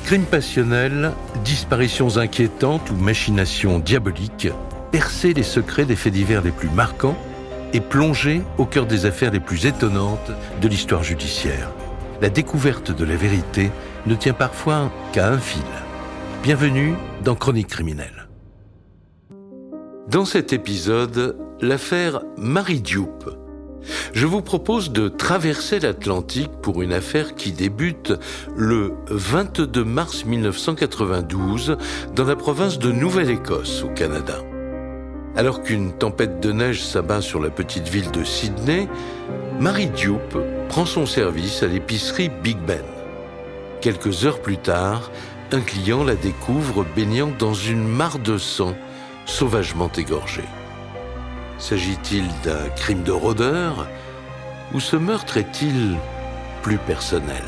Crimes passionnels, disparitions inquiétantes ou machinations diaboliques, percer les secrets des faits divers les plus marquants et plonger au cœur des affaires les plus étonnantes de l'histoire judiciaire. La découverte de la vérité ne tient parfois qu'à un fil. Bienvenue dans Chroniques criminelles. Dans cet épisode, l'affaire Mary Dupe. Je vous propose de traverser l'Atlantique pour une affaire qui débute le 22 mars 1992 dans la province de Nouvelle-Écosse, au Canada. Alors qu'une tempête de neige s'abat sur la petite ville de Sydney, Mary Dupe prend son service à l'épicerie Big Ben. Quelques heures plus tard, un client la découvre baignant dans une mare de sang sauvagement égorgée. S'agit-il d'un crime de rôdeur ou ce meurtre est-il plus personnel?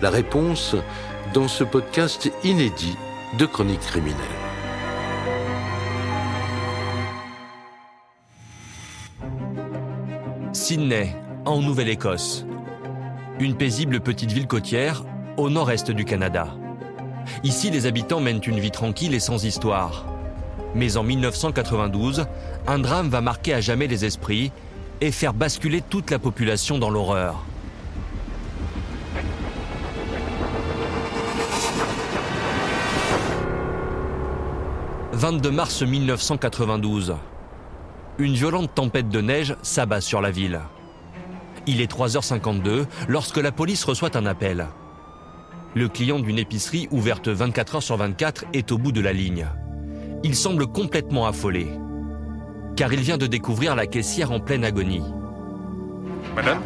La réponse dans ce podcast inédit de Chroniques criminelles. Sydney, en Nouvelle-Écosse. Une paisible petite ville côtière au nord-est du Canada. Ici, les habitants mènent une vie tranquille et sans histoire. Mais en 1992, un drame va marquer à jamais les esprits et faire basculer toute la population dans l'horreur. « 22 mars 1992. Une violente tempête de neige s'abat sur la ville. Il est 3h52 lorsque la police reçoit un appel. Le client d'une épicerie ouverte 24 heures sur 24 est au bout de la ligne. Il semble complètement affolé, car il vient de découvrir la caissière en pleine agonie. Madame ?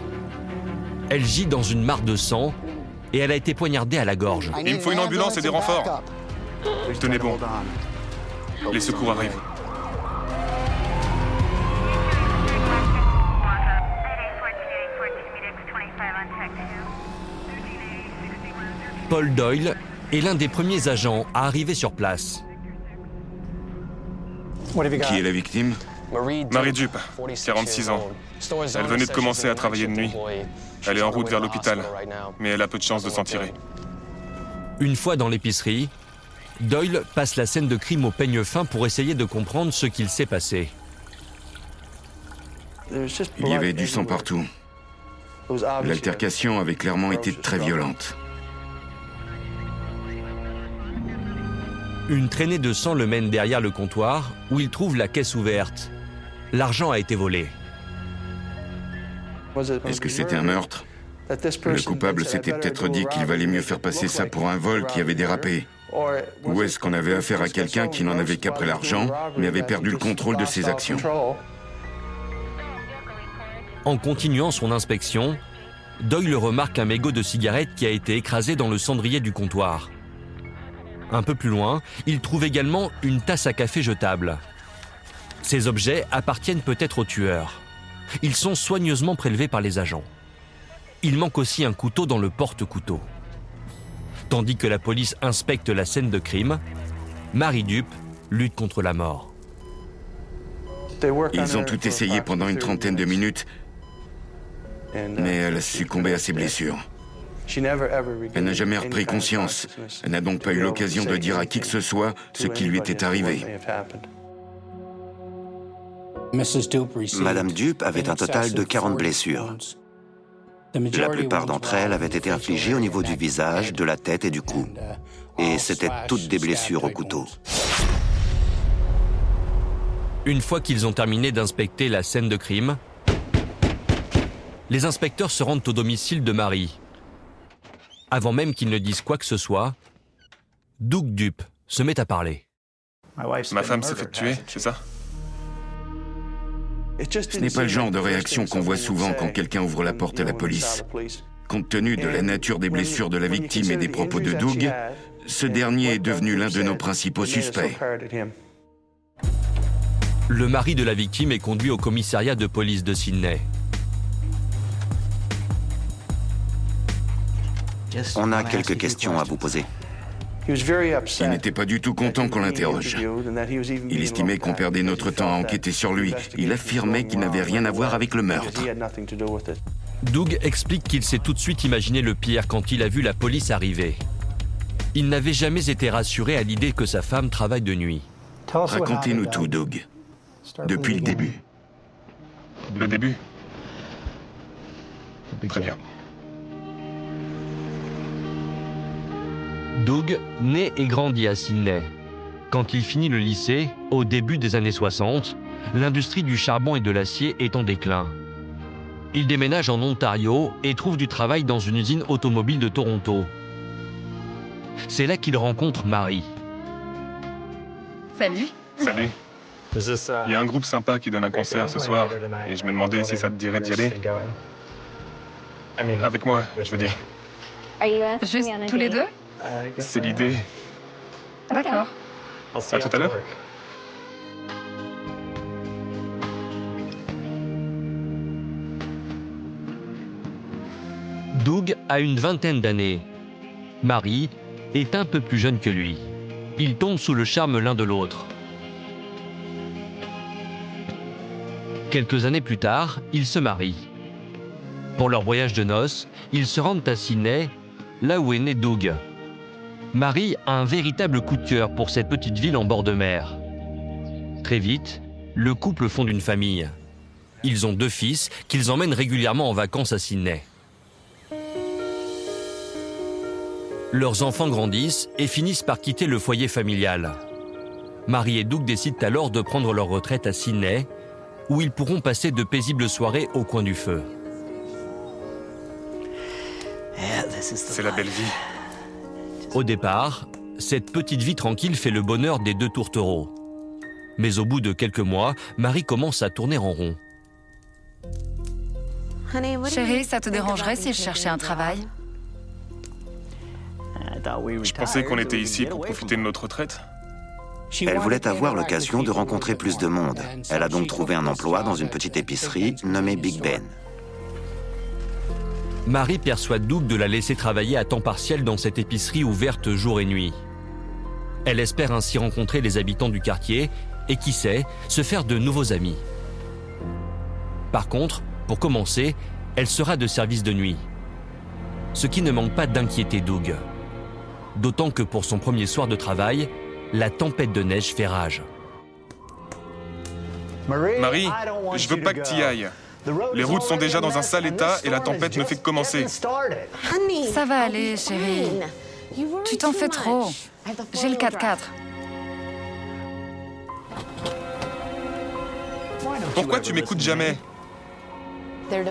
Elle gît dans une mare de sang et elle a été poignardée à la gorge. Il me faut une ambulance et des renforts. Tenez bon. Les secours arrivent. Paul Doyle est l'un des premiers agents à arriver sur place. Qui est la victime? Mary Dupe, 46 ans. Elle venait de commencer à travailler de nuit. Elle est en route vers l'hôpital, mais elle a peu de chances de s'en tirer. Une fois dans l'épicerie, Doyle passe la scène de crime au peigne fin pour essayer de comprendre ce qu'il s'est passé. Il y avait du sang partout. L'altercation avait clairement été très violente. Une traînée de sang le mène derrière le comptoir où il trouve la caisse ouverte. L'argent a été volé. Est-ce que c'était un meurtre? Le coupable s'était peut-être dit qu'il valait mieux faire passer ça pour un vol qui avait dérapé. Ou est-ce qu'on avait affaire à quelqu'un qui n'en avait qu'après l'argent, mais avait perdu le contrôle de ses actions? En continuant son inspection, Doyle remarque un mégot de cigarette qui a été écrasé dans le cendrier du comptoir. Un peu plus loin, il trouve également une tasse à café jetable. Ces objets appartiennent peut-être au tueur. Ils sont soigneusement prélevés par les agents. Il manque aussi un couteau dans le porte-couteau. Tandis que la police inspecte la scène de crime, Mary Dupe lutte contre la mort. Ils ont tout essayé pendant une trentaine de minutes, mais elle a succombé à ses blessures. Elle n'a jamais repris conscience. Elle n'a donc pas eu l'occasion de dire à qui que ce soit ce qui lui était arrivé. Madame Dupe avait un total de 40 blessures. La plupart d'entre elles avaient été infligées au niveau du visage, de la tête et du cou. Et c'étaient toutes des blessures au couteau. Une fois qu'ils ont terminé d'inspecter la scène de crime, les inspecteurs se rendent au domicile de Mary. Avant même qu'ils ne disent quoi que ce soit, Doug Dupe se met à parler. Ma femme s'est fait tuer, c'est ça? Ce n'est pas le genre de réaction qu'on voit souvent quand quelqu'un ouvre la porte à la police. Compte tenu de la nature des blessures de la victime et des propos de Doug, ce dernier est devenu l'un de nos principaux suspects. Le mari de la victime est conduit au commissariat de police de Sydney. On a quelques questions à vous poser. Il n'était pas du tout content qu'on l'interroge. Il estimait qu'on perdait notre temps à enquêter sur lui. Il affirmait qu'il n'avait rien à voir avec le meurtre. Doug explique qu'il s'est tout de suite imaginé le pire quand il a vu la police arriver. Il n'avait jamais été rassuré à l'idée que sa femme travaille de nuit. Racontez-nous tout, Doug. Depuis le début. Le début? Très bien. Doug naît et grandit à Sydney. Quand il finit le lycée, au début des années 60, l'industrie du charbon et de l'acier est en déclin. Il déménage en Ontario et trouve du travail dans une usine automobile de Toronto. C'est là qu'il rencontre Marie. Salut. Salut. Il y a un groupe sympa qui donne un concert ce soir et je me demandais si ça te dirait d'y aller. Avec moi, je veux dire. Juste tous les deux? C'est l'idée. D'accord. À tout à l'heure. Doug a une vingtaine d'années. Marie est un peu plus jeune que lui. Ils tombent sous le charme l'un de l'autre. Quelques années plus tard, ils se marient. Pour leur voyage de noces, ils se rendent à Sydney, là où est né Doug. Marie a un véritable coup de cœur pour cette petite ville en bord de mer. Très vite, le couple fonde une famille. Ils ont 2 fils qu'ils emmènent régulièrement en vacances à Sydney. Leurs enfants grandissent et finissent par quitter le foyer familial. Marie et Doug décident alors de prendre leur retraite à Sydney, où ils pourront passer de paisibles soirées au coin du feu. C'est la belle vie. Au départ, cette petite vie tranquille fait le bonheur des 2 tourtereaux. Mais au bout de quelques mois, Marie commence à tourner en rond. Chérie, ça te dérangerait si je cherchais un travail? Je pensais qu'on était ici pour profiter de notre retraite. Elle voulait avoir l'occasion de rencontrer plus de monde. Elle a donc trouvé un emploi dans une petite épicerie nommée Big Ben. Marie persuade Doug de la laisser travailler à temps partiel dans cette épicerie ouverte jour et nuit. Elle espère ainsi rencontrer les habitants du quartier et, qui sait, se faire de nouveaux amis. Par contre, pour commencer, elle sera de service de nuit. Ce qui ne manque pas d'inquiéter Doug. D'autant que pour son premier soir de travail, la tempête de neige fait rage. Marie, je veux pas que t'y ailles. Les routes sont déjà dans un sale état et la tempête ne fait que commencer. Ça va aller, chérie. Tu t'en fais trop. J'ai le 4x4. Pourquoi tu m'écoutes jamais?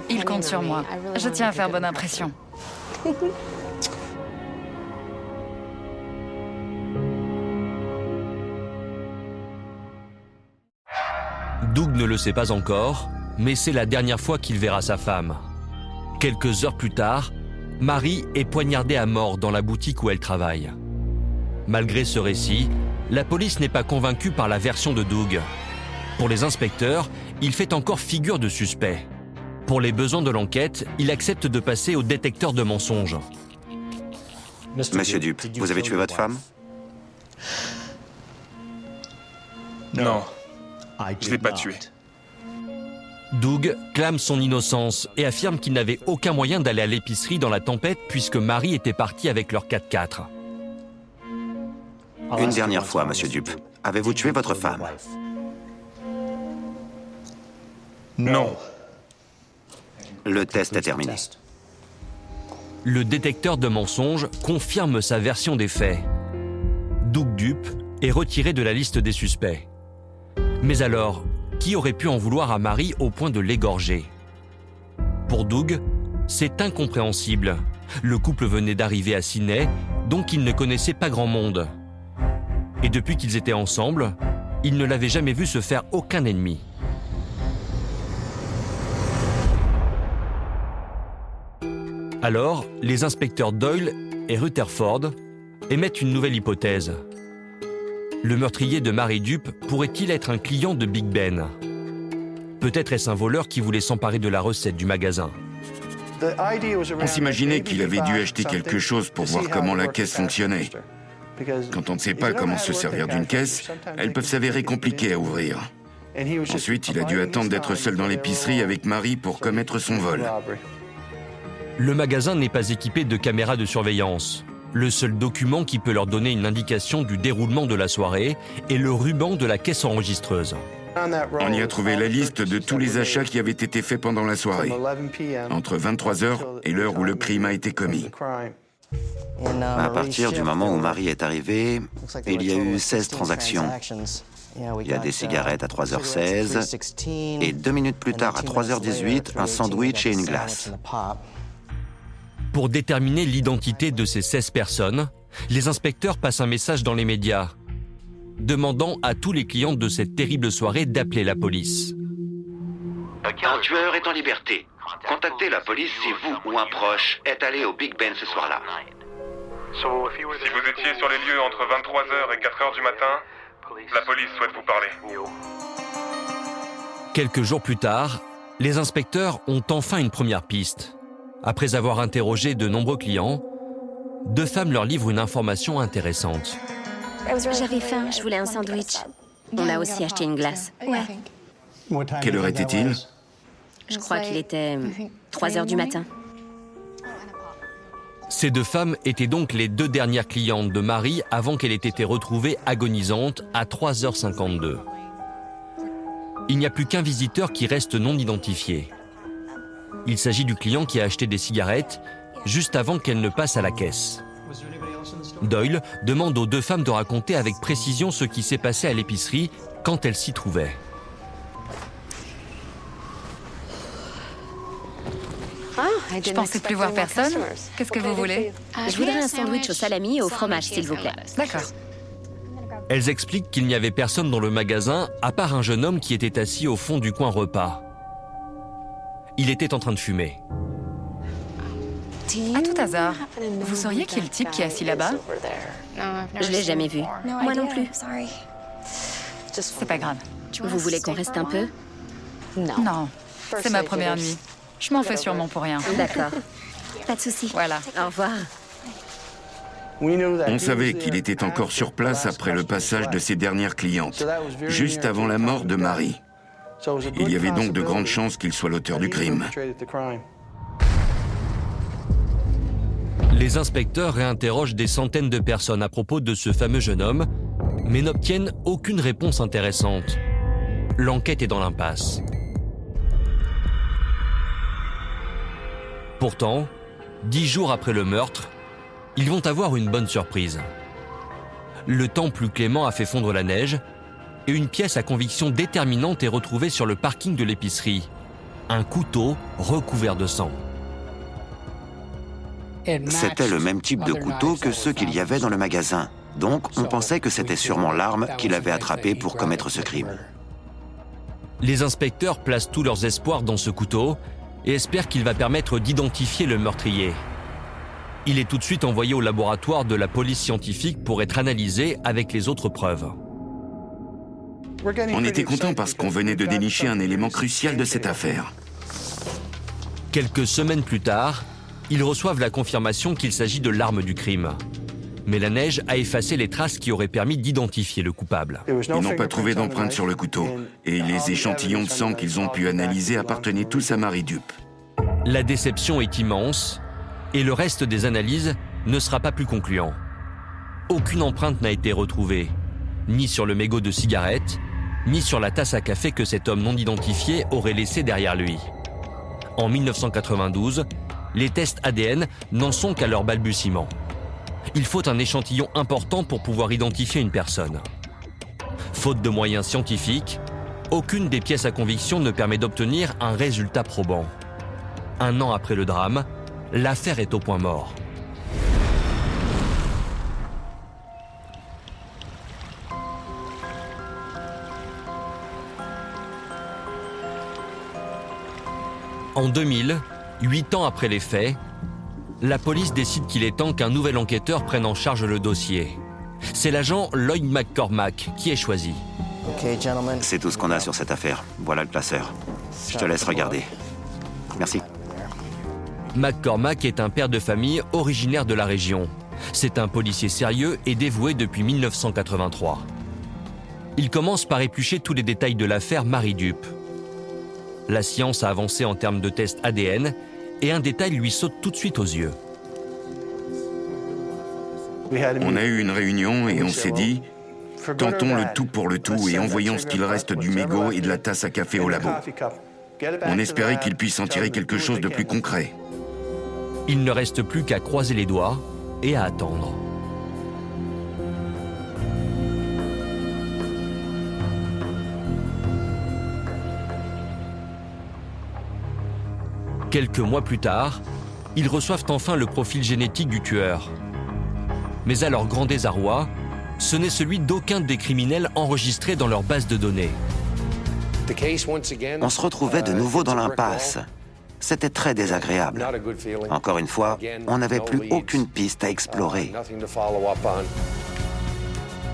Il compte sur moi. Je tiens à faire bonne impression. Doug ne le sait pas encore, mais c'est la dernière fois qu'il verra sa femme. Quelques heures plus tard, Marie est poignardée à mort dans la boutique où elle travaille. Malgré ce récit, la police n'est pas convaincue par la version de Doug. Pour les inspecteurs, il fait encore figure de suspect. Pour les besoins de l'enquête, il accepte de passer au détecteur de mensonges. Monsieur Dupe, vous avez tué votre femme? Non, je l'ai pas tuée. Doug clame son innocence et affirme qu'il n'avait aucun moyen d'aller à l'épicerie dans la tempête puisque Marie était partie avec leur 4x4. Une dernière fois, monsieur Dupe. Avez-vous tué votre femme? Non. Le test est terminé. Le détecteur de mensonges confirme sa version des faits. Doug Dupe est retiré de la liste des suspects. Mais alors, qui aurait pu en vouloir à Marie au point de l'égorger? Pour Doug, c'est incompréhensible. Le couple venait d'arriver à Sydney, donc il ne connaissait pas grand monde. Et depuis qu'ils étaient ensemble, il ne l'avait jamais vu se faire aucun ennemi. Alors, les inspecteurs Doyle et Rutherford émettent une nouvelle hypothèse. Le meurtrier de Marie Dupe pourrait-il être un client de Big Ben? Peut-être est-ce un voleur qui voulait s'emparer de la recette du magasin. On s'imaginait qu'il avait dû acheter quelque chose pour voir comment la caisse fonctionnait. Quand on ne sait pas comment se servir d'une caisse, elles peuvent s'avérer compliquées à ouvrir. Ensuite, il a dû attendre d'être seul dans l'épicerie avec Marie pour commettre son vol. Le magasin n'est pas équipé de caméras de surveillance. Le seul document qui peut leur donner une indication du déroulement de la soirée est le ruban de la caisse enregistreuse. On y a trouvé la liste de tous les achats qui avaient été faits pendant la soirée, entre 23h et l'heure où le crime a été commis. À partir du moment où Marie est arrivée, il y a eu 16 transactions. Il y a des cigarettes à 3h16 et 2 minutes plus tard, à 3h18, un sandwich et une glace. Pour déterminer l'identité de ces 16 personnes, les inspecteurs passent un message dans les médias, demandant à tous les clients de cette terrible soirée d'appeler la police. Un tueur est en liberté. Contactez la police si vous ou un proche est allé au Big Ben ce soir-là. Si vous étiez sur les lieux entre 23h et 4h du matin, la police souhaite vous parler. Quelques jours plus tard, les inspecteurs ont enfin une première piste. Après avoir interrogé de nombreux clients, 2 femmes leur livrent une information intéressante. J'avais faim, je voulais un sandwich. On a aussi acheté une glace. Ouais. Quelle heure était-il? Je crois qu'il était 3 heures du matin. Ces 2 femmes étaient donc les 2 dernières clientes de Marie avant qu'elle ait été retrouvée agonisante à 3h52. Il n'y a plus qu'un visiteur qui reste non identifié. Il s'agit du client qui a acheté des cigarettes juste avant qu'elle ne passe à la caisse. Doyle demande aux 2 femmes de raconter avec précision ce qui s'est passé à l'épicerie quand elles s'y trouvaient. Je pensais plus voir personne. Qu'est-ce que vous voulez? Je voudrais un sandwich au salami et au fromage, s'il vous plaît. D'accord. Elles expliquent qu'il n'y avait personne dans le magasin à part un jeune homme qui était assis au fond du coin repas. Il était en train de fumer. À tout hasard, vous sauriez qui est le type qui est assis là-bas? Je l'ai jamais vu. Moi non plus. C'est pas grave. Vous voulez qu'on reste un peu? Non, c'est ma première nuit. Je m'en fais sûrement pour rien. D'accord. Pas de souci. Voilà. Au revoir. On savait qu'il était encore sur place après le passage de ses dernières clientes, juste avant la mort de Marie. Il y avait donc de grandes chances qu'il soit l'auteur du crime. Les inspecteurs réinterrogent des centaines de personnes à propos de ce fameux jeune homme, mais n'obtiennent aucune réponse intéressante. L'enquête est dans l'impasse. Pourtant, 10 jours après le meurtre, ils vont avoir une bonne surprise. Le temps plus clément a fait fondre la neige et une pièce à conviction déterminante est retrouvée sur le parking de l'épicerie. Un couteau recouvert de sang. C'était le même type de couteau que ceux qu'il y avait dans le magasin. Donc, on pensait que c'était sûrement l'arme qu'il avait attrapée pour commettre ce crime. Les inspecteurs placent tous leurs espoirs dans ce couteau et espèrent qu'il va permettre d'identifier le meurtrier. Il est tout de suite envoyé au laboratoire de la police scientifique pour être analysé avec les autres preuves. On était contents parce qu'on venait de dénicher un élément crucial de cette affaire. Quelques semaines plus tard, ils reçoivent la confirmation qu'il s'agit de l'arme du crime. Mais la neige a effacé les traces qui auraient permis d'identifier le coupable. Ils n'ont pas trouvé d'empreintes sur le couteau. Et les échantillons de sang qu'ils ont pu analyser appartenaient tous à Marie Dupe. La déception est immense et le reste des analyses ne sera pas plus concluant. Aucune empreinte n'a été retrouvée, ni sur le mégot de cigarette, ni sur la tasse à café que cet homme non identifié aurait laissé derrière lui. En 1992, les tests ADN n'en sont qu'à leur balbutiement. Il faut un échantillon important pour pouvoir identifier une personne. Faute de moyens scientifiques, aucune des pièces à conviction ne permet d'obtenir un résultat probant. 1 an après le drame, l'affaire est au point mort. En 2000, 8 ans après les faits, la police décide qu'il est temps qu'un nouvel enquêteur prenne en charge le dossier. C'est l'agent Lloyd McCormack qui est choisi. C'est tout ce qu'on a sur cette affaire. Voilà le classeur. Je te laisse regarder. Merci. McCormack est un père de famille originaire de la région. C'est un policier sérieux et dévoué depuis 1983. Il commence par éplucher tous les détails de l'affaire Marie Dupe. La science a avancé en termes de tests ADN et un détail lui saute tout de suite aux yeux. On a eu une réunion et on s'est dit, tentons le tout pour le tout et envoyons ce qu'il reste du mégot et de la tasse à café au labo. On espérait qu'il puisse en tirer quelque chose de plus concret. Il ne reste plus qu'à croiser les doigts et à attendre. Quelques mois plus tard, ils reçoivent enfin le profil génétique du tueur. Mais à leur grand désarroi, ce n'est celui d'aucun des criminels enregistrés dans leur base de données. On se retrouvait de nouveau dans l'impasse. C'était très désagréable. Encore une fois, on n'avait plus aucune piste à explorer.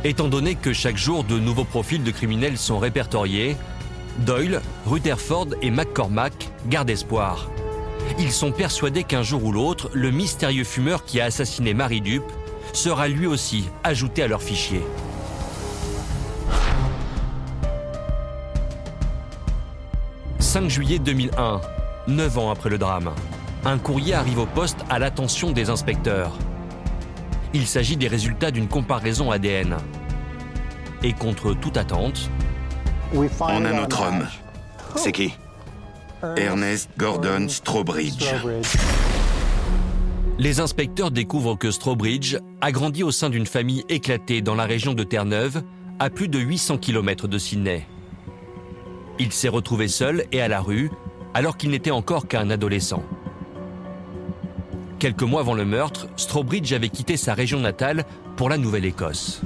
Étant donné que chaque jour de nouveaux profils de criminels sont répertoriés, Doyle, Rutherford et McCormack gardent espoir. Ils sont persuadés qu'un jour ou l'autre, le mystérieux fumeur qui a assassiné Mary Dupe sera lui aussi ajouté à leur fichier. « 5 juillet 2001, 9 ans après le drame, un courrier arrive au poste à l'attention des inspecteurs. Il s'agit des résultats d'une comparaison ADN. Et contre toute attente, On a notre homme, C'est qui? Ernest Gordon Strawbridge. les inspecteurs découvrent que Strawbridge a grandi au sein d'une famille éclatée dans la région de Terre-Neuve, à plus de 800 km de Sydney. Il s'est retrouvé seul et à la rue, alors qu'il n'était encore qu'un adolescent. Quelques mois avant le meurtre, Strawbridge avait quitté sa région natale pour la Nouvelle-Écosse.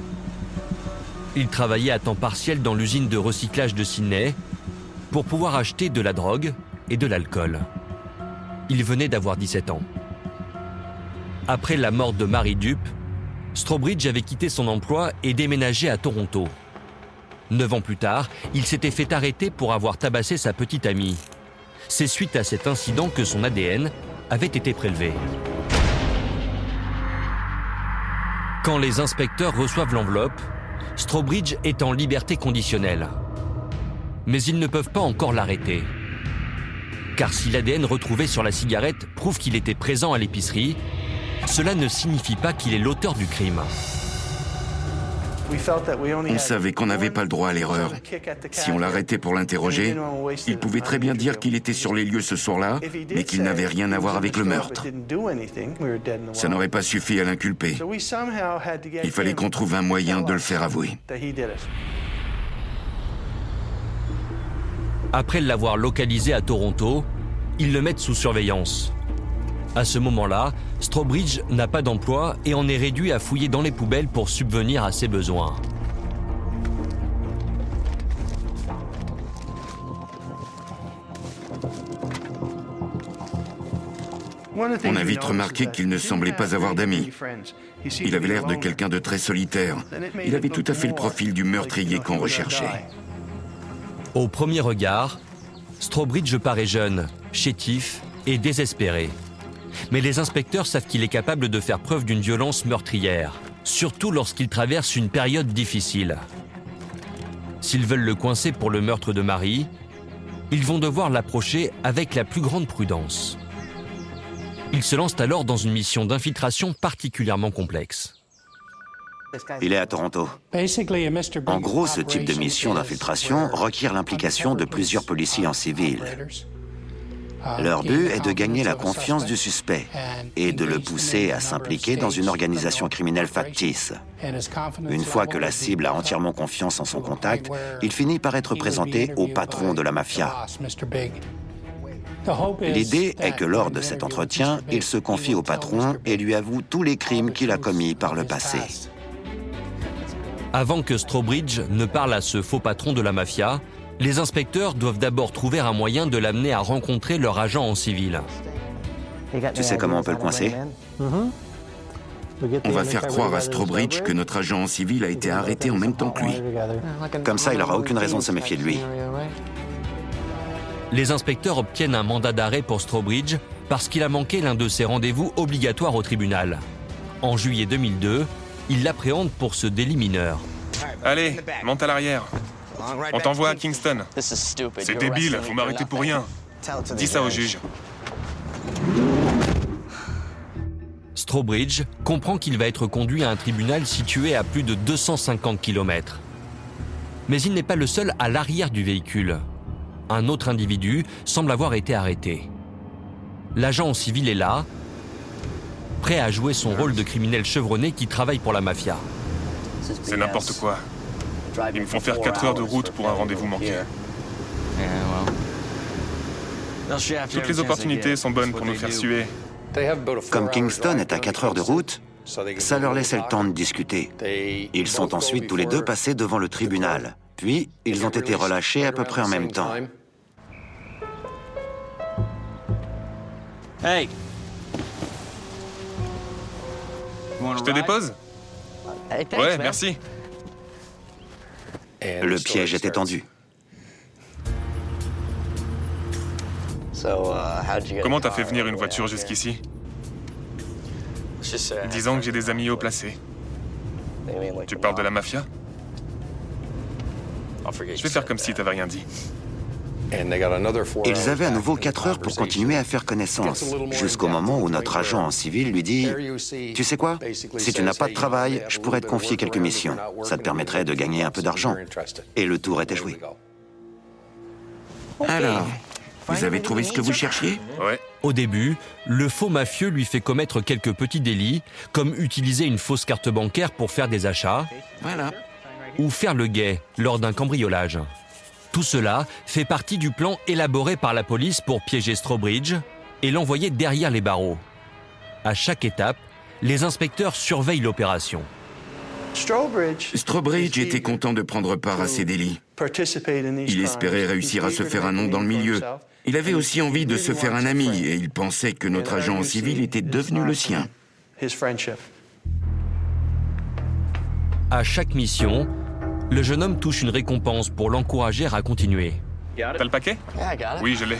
Il travaillait à temps partiel dans l'usine de recyclage de Sydney pour pouvoir acheter de la drogue et de l'alcool. Il venait d'avoir 17 ans. Après la mort de Mary Dupe, Strawbridge avait quitté son emploi et déménagé à Toronto. 9 ans plus tard, il s'était fait arrêter pour avoir tabassé sa petite amie. C'est suite à cet incident que son ADN avait été prélevé. Quand les inspecteurs reçoivent l'enveloppe, Strawbridge est en liberté conditionnelle. Mais ils ne peuvent pas encore l'arrêter. Car si l'ADN retrouvé sur la cigarette prouve qu'il était présent à l'épicerie, cela ne signifie pas qu'il est l'auteur du crime. On savait qu'on n'avait pas le droit à l'erreur. Si on l'arrêtait pour l'interroger, il pouvait très bien dire qu'il était sur les lieux ce soir-là, mais qu'il n'avait rien à voir avec le meurtre. Ça n'aurait pas suffi à l'inculper. Il fallait qu'on trouve un moyen de le faire avouer. Après l'avoir localisé à Toronto, ils le mettent sous surveillance. À ce moment-là, Strawbridge n'a pas d'emploi et en est réduit à fouiller dans les poubelles pour subvenir à ses besoins. On a vite remarqué qu'il ne semblait pas avoir d'amis. Il avait l'air de quelqu'un de très solitaire. Il avait tout à fait le profil du meurtrier qu'on recherchait. Au premier regard, Strawbridge paraît jeune, chétif et désespéré. Mais les inspecteurs savent qu'il est capable de faire preuve d'une violence meurtrière, surtout lorsqu'il traverse une période difficile. S'ils veulent le coincer pour le meurtre de Mary, ils vont devoir l'approcher avec la plus grande prudence. Ils se lancent alors dans une mission d'infiltration particulièrement complexe. Il est à Toronto. En gros, ce type de mission d'infiltration requiert l'implication de plusieurs policiers en civil. Leur but est de gagner la confiance du suspect et de le pousser à s'impliquer dans une organisation criminelle factice. Une fois que la cible a entièrement confiance en son contact, il finit par être présenté au patron de la mafia. L'idée est que lors de cet entretien, il se confie au patron et lui avoue tous les crimes qu'il a commis par le passé. Avant que Strawbridge ne parle à ce faux patron de la mafia, les inspecteurs doivent d'abord trouver un moyen de l'amener à rencontrer leur agent en civil. Tu sais comment on peut le coincer? On va faire croire à Strawbridge que notre agent en civil a été arrêté en même temps que lui. Comme ça, il n'aura aucune raison de se méfier de lui. Les inspecteurs obtiennent un mandat d'arrêt pour Strawbridge parce qu'il a manqué l'un de ses rendez-vous obligatoires au tribunal. En juillet 2002, ils l'appréhendent pour ce délit mineur. Allez, monte à l'arrière. On t'envoie à Kingston. C'est débile, vous m'arrêtez pour rien. Dis ça au juge. Strawbridge comprend qu'il va être conduit à un tribunal situé à plus de 250 km. Mais il n'est pas le seul à l'arrière du véhicule. Un autre individu semble avoir été arrêté. L'agent en civil est là, prêt à jouer son rôle de criminel chevronné qui travaille pour la mafia. C'est n'importe quoi. Ils me font faire 4 heures de route pour un rendez-vous manqué. Toutes les opportunités sont bonnes pour nous faire suer. Comme Kingston est à 4 heures de route, ça leur laissait le temps de discuter. Ils sont ensuite tous les deux passés devant le tribunal. Puis, ils ont été relâchés à peu près en même temps. Hey! Je te dépose? Ouais, merci. Le piège était tendu. Comment t'as fait venir une voiture jusqu'ici? Disons que j'ai des amis haut placés. Tu parles de la mafia? Je vais faire comme si t'avais rien dit. Ils avaient à nouveau 4 heures pour continuer à faire connaissance, jusqu'au moment où notre agent en civil lui dit « Tu sais quoi? Si tu n'as pas de travail, je pourrais te confier quelques missions. Ça te permettrait de gagner un peu d'argent. » Et le tour était joué. Alors, vous avez trouvé ce que vous cherchiez? Ouais. Au début, le faux mafieux lui fait commettre quelques petits délits, comme utiliser une fausse carte bancaire pour faire des achats, Voilà. ou faire le guet lors d'un cambriolage. Tout cela fait partie du plan élaboré par la police pour piéger Strawbridge et l'envoyer derrière les barreaux. À chaque étape, les inspecteurs surveillent l'opération. Strawbridge était content de prendre part à ces délits. Il espérait réussir à se faire un nom dans le milieu. Il avait aussi envie de se faire un ami et il pensait que notre agent en civil était devenu le sien. À chaque mission, le jeune homme touche une récompense pour l'encourager à continuer. T'as le paquet? Oui, je l'ai.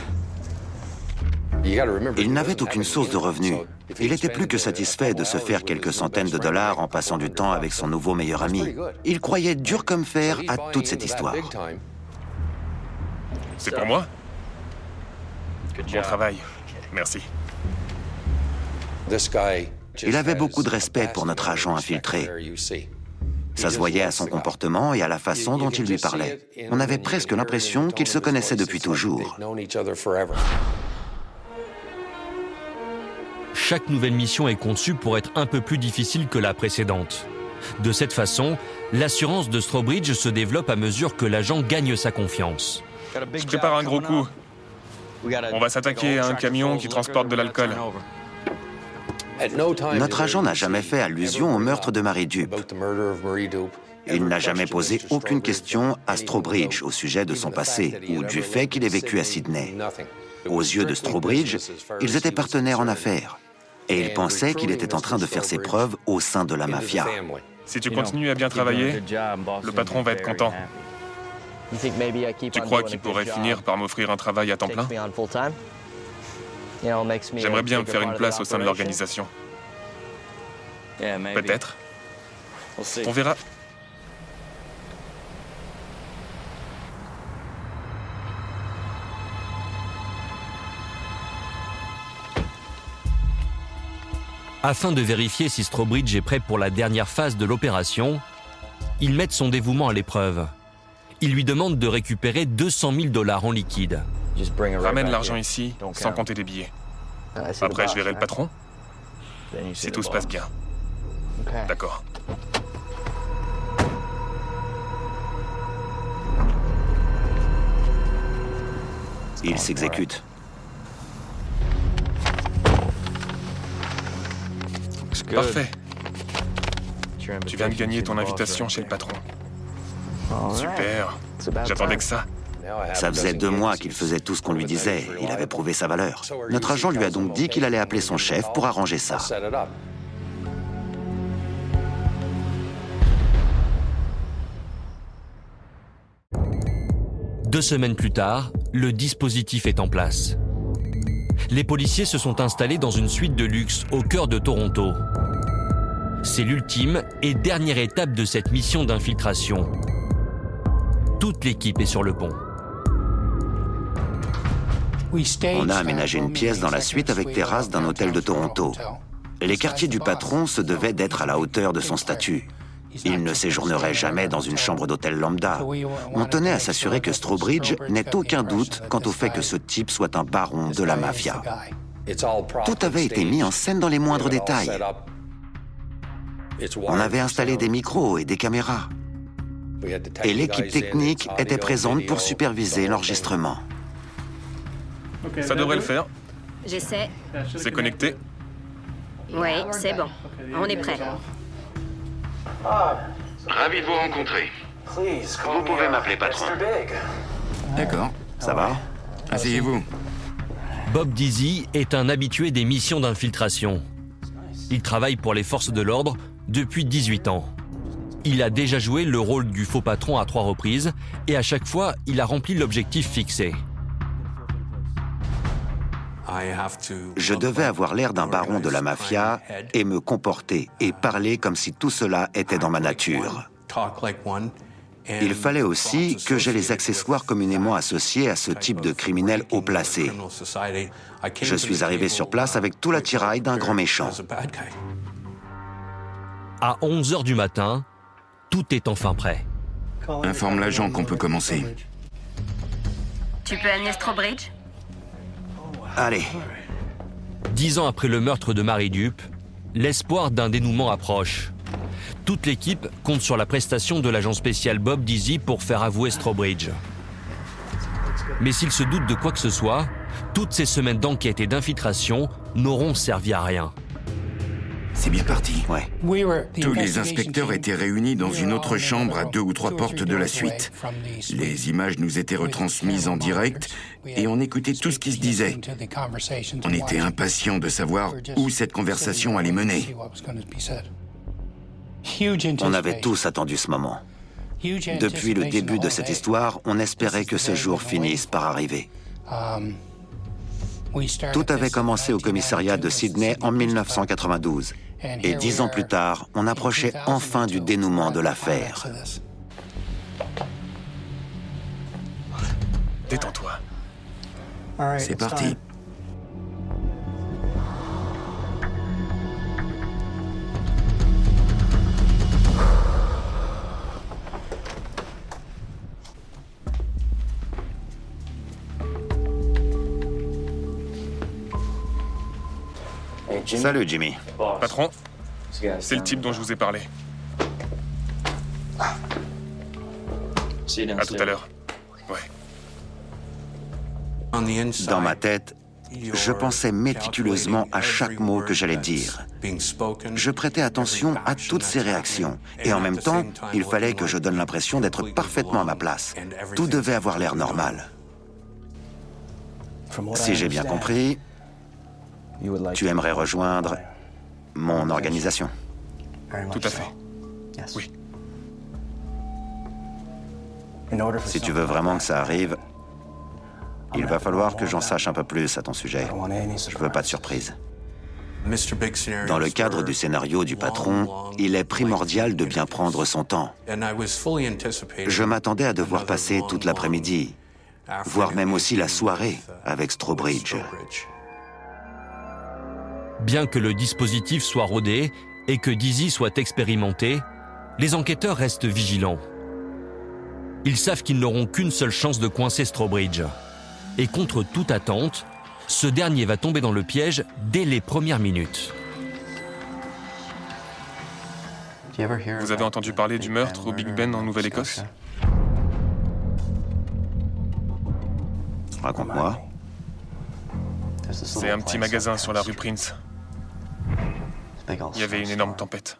Il n'avait aucune source de revenus. Il était plus que satisfait de se faire quelques centaines de dollars en passant du temps avec son nouveau meilleur ami. Il croyait dur comme fer à toute cette histoire. C'est pour moi? Bon travail. Merci. Il avait beaucoup de respect pour notre agent infiltré. Ça se voyait à son comportement et à la façon dont il lui parlait. On avait presque l'impression qu'ils se connaissaient depuis toujours. Chaque nouvelle mission est conçue pour être un peu plus difficile que la précédente. De cette façon, l'assurance de Strawbridge se développe à mesure que l'agent gagne sa confiance. Je prépare un gros coup. On va s'attaquer à un camion qui transporte de l'alcool. Notre agent n'a jamais fait allusion au meurtre de Mary Dupe. Il n'a jamais posé aucune question à Strawbridge au sujet de son passé ou du fait qu'il ait vécu à Sydney. Aux yeux de Strawbridge, ils étaient partenaires en affaires. Et il pensait qu'il était en train de faire ses preuves au sein de la mafia. Si tu continues à bien travailler, le patron va être content. Tu crois qu'il pourrait finir par m'offrir un travail à temps plein? J'aimerais bien me faire une place au sein de l'organisation. Peut-être. On verra. Afin de vérifier si Strawbridge est prêt pour la dernière phase de l'opération, ils mettent son dévouement à l'épreuve. Ils lui demandent de récupérer 200 000 $ en liquide. Ramène l'argent ici, sans compter les billets. Après, je verrai le patron, si tout se passe bien. D'accord. Il s'exécute. Parfait. Tu viens de gagner ton invitation chez le patron. Super. J'attendais que ça. Ça faisait 2 mois qu'il faisait tout ce qu'on lui disait. Il avait prouvé sa valeur. Notre agent lui a donc dit qu'il allait appeler son chef pour arranger ça. Deux semaines plus tard, le dispositif est en place. Les policiers se sont installés dans une suite de luxe au cœur de Toronto. C'est l'ultime et dernière étape de cette mission d'infiltration. Toute l'équipe est sur le pont. On a aménagé une pièce dans la suite avec terrasse d'un hôtel de Toronto. Les quartiers du patron se devaient d'être à la hauteur de son statut. Il ne séjournerait jamais dans une chambre d'hôtel lambda. On tenait à s'assurer que Strawbridge n'ait aucun doute quant au fait que ce type soit un baron de la mafia. Tout avait été mis en scène dans les moindres détails. On avait installé des micros et des caméras. Et l'équipe technique était présente pour superviser l'enregistrement. Ça devrait le faire. J'essaie. C'est connecté. Oui, c'est bon. On est prêt. Ravi de vous rencontrer. Vous pouvez m'appeler patron. D'accord. Ça va? Asseyez-vous. Bob Dizzy est un habitué des missions d'infiltration. Il travaille pour les forces de l'ordre depuis 18 ans. Il a déjà joué le rôle du faux patron à 3 reprises et à chaque fois, il a rempli l'objectif fixé. Je devais avoir l'air d'un baron de la mafia et me comporter et parler comme si tout cela était dans ma nature. Il fallait aussi que j'aie les accessoires communément associés à ce type de criminel haut placé. Je suis arrivé sur place avec tout l'attirail d'un grand méchant. À 11h du matin, tout est enfin prêt. Informe l'agent qu'on peut commencer. Tu peux amener Strawbridge? Allez. 10 ans après le meurtre de Mary Dupe, l'espoir d'un dénouement approche. Toute l'équipe compte sur la prestation de l'agent spécial Bob Dizzy pour faire avouer Strawbridge. Mais s'il se doute de quoi que ce soit, toutes ces semaines d'enquête et d'infiltration n'auront servi à rien. C'est bien parti. Ouais. Tous les inspecteurs étaient réunis dans une autre chambre à 2 ou 3 portes de la suite. Les images nous étaient retransmises en direct et on écoutait tout ce qui se disait. On était impatients de savoir où cette conversation allait mener. On avait tous attendu ce moment. Depuis le début de cette histoire, on espérait que ce jour finisse par arriver. Tout avait commencé au commissariat de Sydney en 1992. Et 10 ans plus tard, on approchait enfin du dénouement de l'affaire. Détends-toi. C'est parti. Salut, Jimmy. Patron, c'est le type dont je vous ai parlé. À tout à l'heure. Ouais. Dans ma tête, je pensais méticuleusement à chaque mot que j'allais dire. Je prêtais attention à toutes ses réactions. Et en même temps, il fallait que je donne l'impression d'être parfaitement à ma place. Tout devait avoir l'air normal. Si j'ai bien compris, tu aimerais rejoindre mon organisation. Tout à fait. Oui. Si tu veux vraiment que ça arrive, il va falloir que j'en sache un peu plus à ton sujet. Je veux pas de surprise. Dans le cadre du scénario du patron, il est primordial de bien prendre son temps. Je m'attendais à devoir passer toute l'après-midi, voire même aussi la soirée avec Strawbridge. Bien que le dispositif soit rodé et que Dizzy soit expérimenté, les enquêteurs restent vigilants. Ils savent qu'ils n'auront qu'une seule chance de coincer Strawbridge. Et contre toute attente, ce dernier va tomber dans le piège dès les premières minutes. Vous avez entendu parler du meurtre au Big Ben en Nouvelle-Écosse? Raconte-moi. C'est un petit magasin sur la rue Prince. Il y avait une énorme tempête.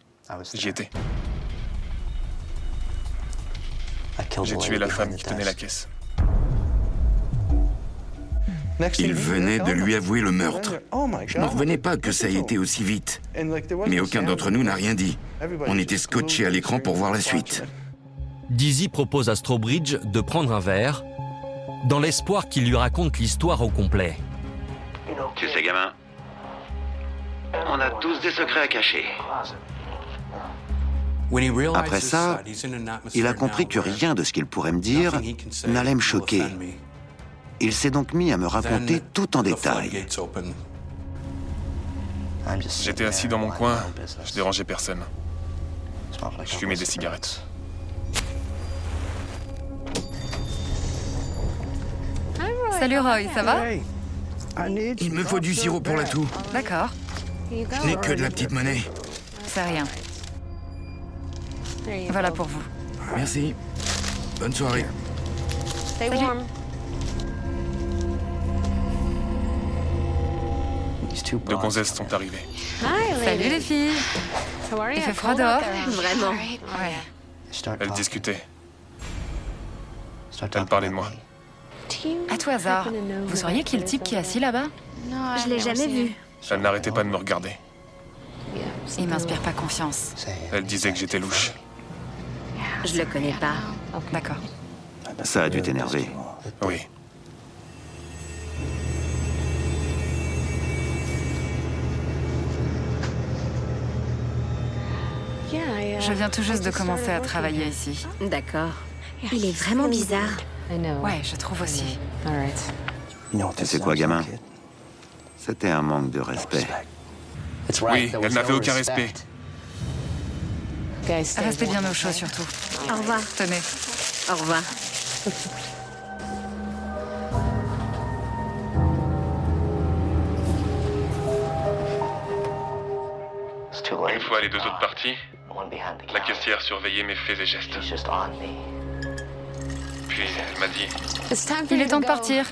J'y étais. J'ai tué la femme qui tenait la caisse. Il venait de lui avouer le meurtre. Je n'en revenais pas que ça ait été aussi vite. Mais aucun d'entre nous n'a rien dit. On était scotchés à l'écran pour voir la suite. Dizzy propose à Strawbridge de prendre un verre, dans l'espoir qu'il lui raconte l'histoire au complet. Tu sais, gamin, on a tous des secrets à cacher. Après ça, il a compris que rien de ce qu'il pourrait me dire n'allait me choquer. Il s'est donc mis à me raconter tout en détail. J'étais assis dans mon coin, je dérangeais personne. Je fumais des cigarettes. Salut Roy, ça va? Il me faut du sirop pour la toux. D'accord, Je n'ai que de la petite monnaie. c'est rien. Voilà pour vous. Merci. Bonne soirée. Salut. Deux gonzesses sont arrivées. Salut les filles. Il fait froid dehors? Vraiment. Ouais. Elles discutaient. Elles parlaient de moi. À tout hasard, vous sauriez qui est le type qui est assis là-bas? Je l'ai jamais vu. Elles n'arrêtaient pas de me regarder. Il m'inspire pas confiance. Elles disaient que j'étais louche. Je le connais pas. D'accord. Ça a dû t'énerver. Oui. Je viens tout juste de commencer à travailler ici. D'accord. Il est vraiment bizarre. Ouais, je trouve aussi. Tu sais quoi, gamin? C'était un manque de respect. Oui, elle n'avait aucun respect. Restez bien au chaud surtout. Au revoir. Tenez. Au revoir. Une fois les deux autres parties, la caissière surveillait mes faits et gestes. Puis elle m'a dit Il est temps de partir.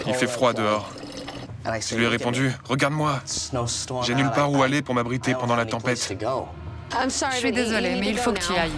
« Il fait froid dehors. » Je lui ai répondu « Regarde-moi, j'ai nulle part où aller pour m'abriter pendant la tempête. » Je suis désolée, mais il faut que tu y ailles.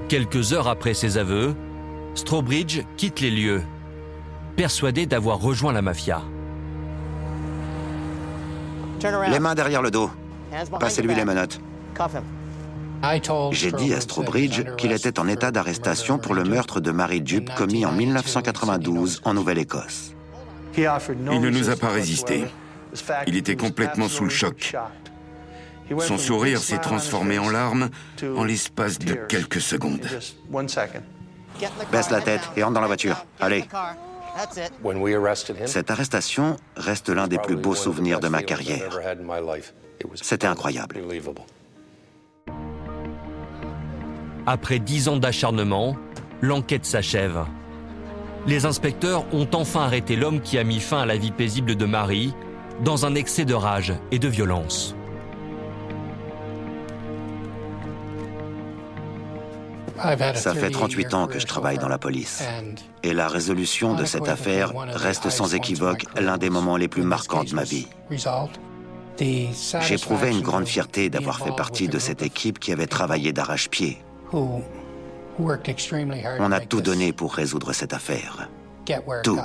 Quelques heures après ses aveux, Strawbridge quitte les lieux, persuadé d'avoir rejoint la mafia. Les mains derrière le dos. Passez-lui les menottes. J'ai dit à Strawbridge qu'il était en état d'arrestation pour le meurtre de Mary Dupe commis en 1992 en Nouvelle-Écosse. Il ne nous a pas résisté. Il était complètement sous le choc. Son sourire s'est transformé en larmes en l'espace de quelques secondes. Baisse la tête et entre dans la voiture. Allez. Cette arrestation reste l'un des plus beaux souvenirs de ma carrière. C'était incroyable. Après 10 ans d'acharnement, l'enquête s'achève. Les inspecteurs ont enfin arrêté l'homme qui a mis fin à la vie paisible de Mary dans un excès de rage et de violence. Ça fait 38 ans que je travaille dans la police. Et la résolution de cette affaire reste sans équivoque l'un des moments les plus marquants de ma vie. J'éprouvais une grande fierté d'avoir fait partie de cette équipe qui avait travaillé d'arrache-pied. On a tout donné pour résoudre cette affaire. Tout.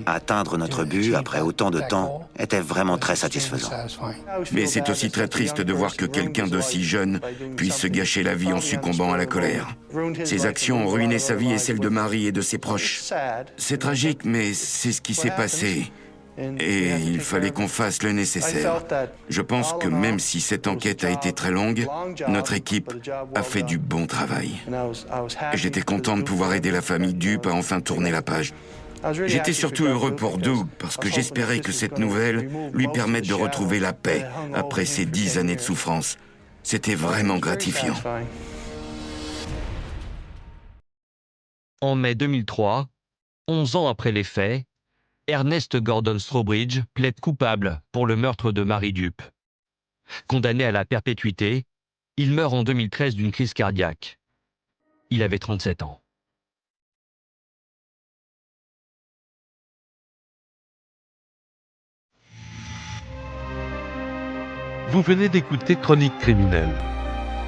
Atteindre notre but après autant de temps était vraiment très satisfaisant. Mais c'est aussi très triste de voir que quelqu'un d'aussi jeune puisse se gâcher la vie en succombant à la colère. Ses actions ont ruiné sa vie et celle de Mary et de ses proches. C'est tragique, mais c'est ce qui s'est passé. Et il fallait qu'on fasse le nécessaire. Je pense que même si cette enquête a été très longue, notre équipe a fait du bon travail. J'étais content de pouvoir aider la famille Dupe à enfin tourner la page. J'étais surtout heureux pour Doug parce que j'espérais que cette nouvelle lui permette de retrouver la paix après ces 10 années de souffrance. C'était vraiment gratifiant. En mai 2003, 11 ans après les faits, Ernest Gordon Strawbridge plaide coupable pour le meurtre de Mary Dupe. Condamné à la perpétuité, il meurt en 2013 d'une crise cardiaque. Il avait 37 ans. Vous venez d'écouter Chronique criminelle.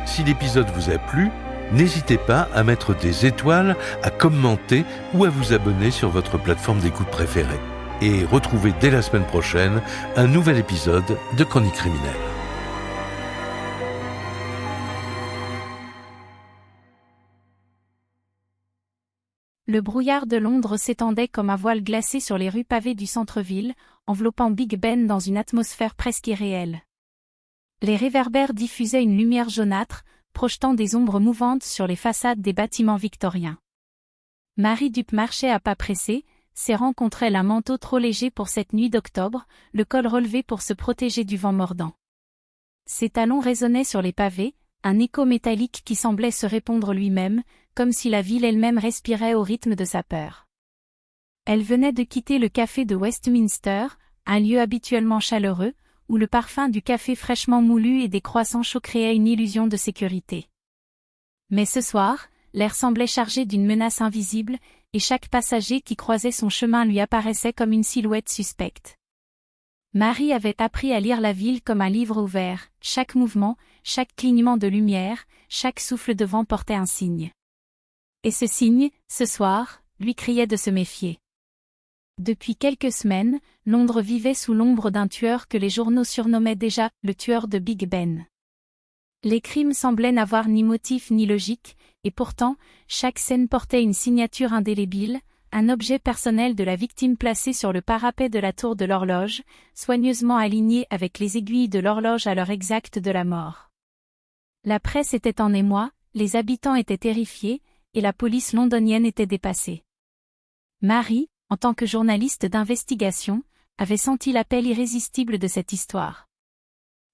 Si l'épisode vous a plu, N'hésitez pas à mettre des étoiles, à commenter ou à vous abonner sur votre plateforme d'écoute préférée. Et retrouvez dès la semaine prochaine un nouvel épisode de Chroniques criminelles. Le brouillard de Londres s'étendait comme un voile glacé sur les rues pavées du centre-ville, enveloppant Big Ben dans une atmosphère presque irréelle. Les réverbères diffusaient une lumière jaunâtre, projetant des ombres mouvantes sur les façades des bâtiments victoriens. Marie Dupe marchait à pas pressés, serrant contre elle un manteau trop léger pour cette nuit d'octobre, le col relevé pour se protéger du vent mordant. Ses talons résonnaient sur les pavés, un écho métallique qui semblait se répondre lui-même, comme si la ville elle-même respirait au rythme de sa peur. Elle venait de quitter le café de Westminster, un lieu habituellement chaleureux, où le parfum du café fraîchement moulu et des croissants chauds créait une illusion de sécurité. Mais ce soir, l'air semblait chargé d'une menace invisible, et chaque passager qui croisait son chemin lui apparaissait comme une silhouette suspecte. Marie avait appris à lire la ville comme un livre ouvert, chaque mouvement, chaque clignement de lumière, chaque souffle de vent portait un signe. Et ce signe, ce soir, lui criait de se méfier. Depuis quelques semaines, Londres vivait sous l'ombre d'un tueur que les journaux surnommaient déjà « le tueur de Big Ben ». Les crimes semblaient n'avoir ni motif ni logique, et pourtant, chaque scène portait une signature indélébile, un objet personnel de la victime placé sur le parapet de la tour de l'horloge, soigneusement aligné avec les aiguilles de l'horloge à l'heure exacte de la mort. La presse était en émoi, les habitants étaient terrifiés, et la police londonienne était dépassée. Marie, en tant que journaliste d'investigation, avait senti l'appel irrésistible de cette histoire.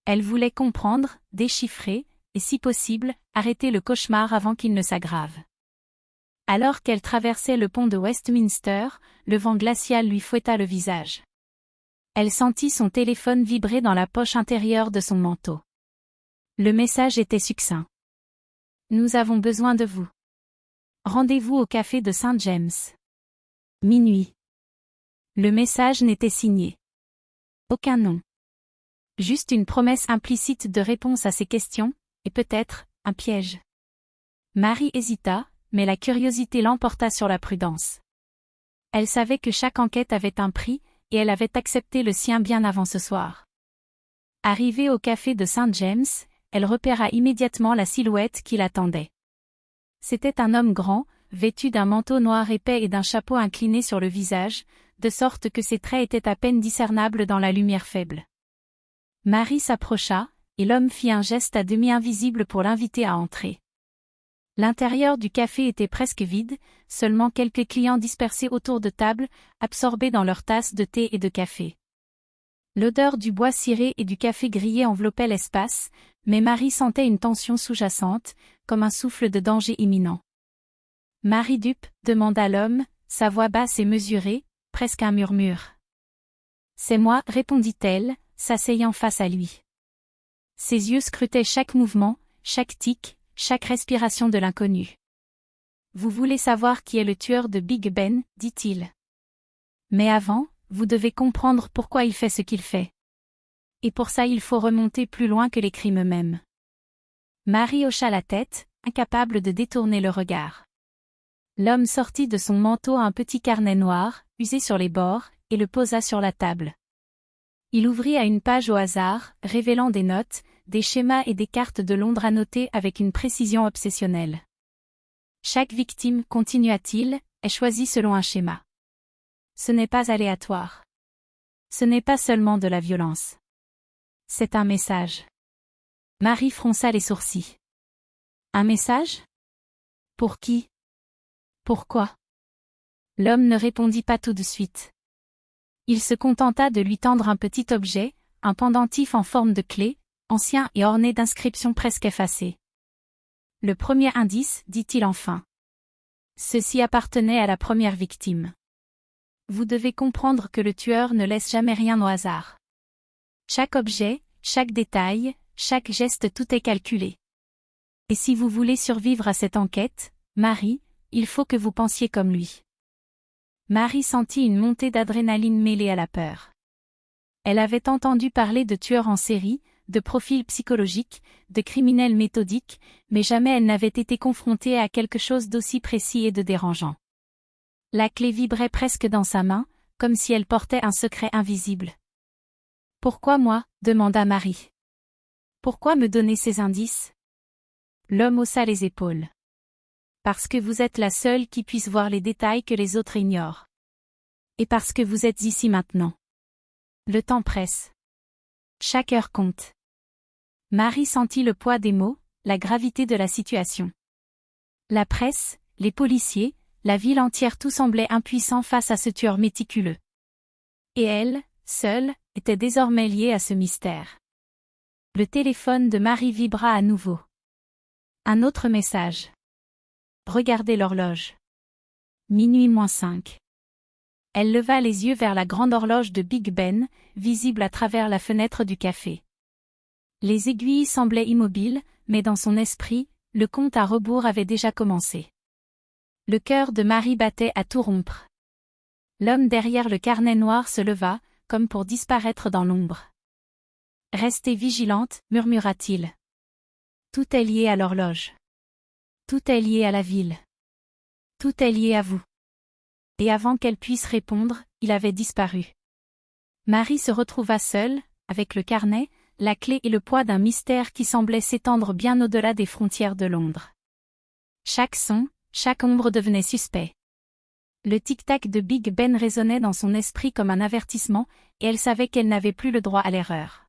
Elle voulait comprendre, déchiffrer, et si possible, arrêter le cauchemar avant qu'il ne s'aggrave. Alors qu'elle traversait le pont de Westminster, le vent glacial lui fouetta le visage. Elle sentit son téléphone vibrer dans la poche intérieure de son manteau. Le message était succinct. « Nous avons besoin de vous. Rendez-vous au café de St. James. Minuit. » Le message n'était signé. Aucun nom. Juste une promesse implicite de réponse à ses questions, et peut-être, un piège. Marie hésita, mais la curiosité l'emporta sur la prudence. Elle savait que chaque enquête avait un prix, et elle avait accepté le sien bien avant ce soir. Arrivée au café de St. James, elle repéra immédiatement la silhouette qui l'attendait. C'était un homme grand, vêtu d'un manteau noir épais et d'un chapeau incliné sur le visage, de sorte que ses traits étaient à peine discernables dans la lumière faible. Marie s'approcha, et l'homme fit un geste à demi invisible pour l'inviter à entrer. L'intérieur du café était presque vide, seulement quelques clients dispersés autour de tables, absorbés dans leurs tasses de thé et de café. L'odeur du bois ciré et du café grillé enveloppait l'espace, mais Marie sentait une tension sous-jacente, comme un souffle de danger imminent. « Marie Dupe » demanda l'homme, sa voix basse et mesurée, presque un murmure. « C'est moi » répondit-elle, s'asseyant face à lui. Ses yeux scrutaient chaque mouvement, chaque tic, chaque respiration de l'inconnu. « Vous voulez savoir qui est le tueur de Big Ben » dit-il. « Mais avant, vous devez comprendre pourquoi il fait ce qu'il fait. Et pour ça il faut remonter plus loin que les crimes eux-mêmes. » Marie hocha la tête, incapable de détourner le regard. L'homme sortit de son manteau un petit carnet noir, usé sur les bords, et le posa sur la table. Il ouvrit à une page au hasard, révélant des notes, des schémas et des cartes de Londres annotées avec une précision obsessionnelle. Chaque victime, continua-t-il, est choisie selon un schéma. Ce n'est pas aléatoire. Ce n'est pas seulement de la violence. C'est un message. Marie fronça les sourcils. Un message ? Pour qui ? Pourquoi ? L'homme ne répondit pas tout de suite. Il se contenta de lui tendre un petit objet, un pendentif en forme de clé, ancien et orné d'inscriptions presque effacées. Le premier indice, dit-il enfin. Ceci appartenait à la première victime. Vous devez comprendre que le tueur ne laisse jamais rien au hasard. Chaque objet, chaque détail, chaque geste, tout est calculé. Et si vous voulez survivre à cette enquête, Marie, il faut que vous pensiez comme lui. Marie sentit une montée d'adrénaline mêlée à la peur. Elle avait entendu parler de tueurs en série, de profils psychologiques, de criminels méthodiques, mais jamais elle n'avait été confrontée à quelque chose d'aussi précis et de dérangeant. La clé vibrait presque dans sa main, comme si elle portait un secret invisible. « Pourquoi moi ?» demanda Marie. « Pourquoi me donner ces indices ?» L'homme haussa les épaules. « Parce que vous êtes la seule qui puisse voir les détails que les autres ignorent. Et parce que vous êtes ici maintenant. Le temps presse. Chaque heure compte. » Marie sentit le poids des mots, la gravité de la situation. La presse, les policiers, la ville entière, tout semblait impuissant face à ce tueur méticuleux. Et elle, seule, était désormais liée à ce mystère. Le téléphone de Marie vibra à nouveau. Un autre message. Regardez l'horloge. Minuit moins 5. Elle leva les yeux vers la grande horloge de Big Ben, visible à travers la fenêtre du café. Les aiguilles semblaient immobiles, mais dans son esprit, le compte à rebours avait déjà commencé. Le cœur de Marie battait à tout rompre. L'homme derrière le carnet noir se leva, comme pour disparaître dans l'ombre. « Restez vigilante, murmura-t-il. Tout est lié à l'horloge. Tout est lié à la ville. Tout est lié à vous. » Et avant qu'elle puisse répondre, il avait disparu. Marie se retrouva seule, avec le carnet, la clé et le poids d'un mystère qui semblait s'étendre bien au-delà des frontières de Londres. Chaque son, chaque ombre devenait suspect. Le tic-tac de Big Ben résonnait dans son esprit comme un avertissement, et elle savait qu'elle n'avait plus le droit à l'erreur.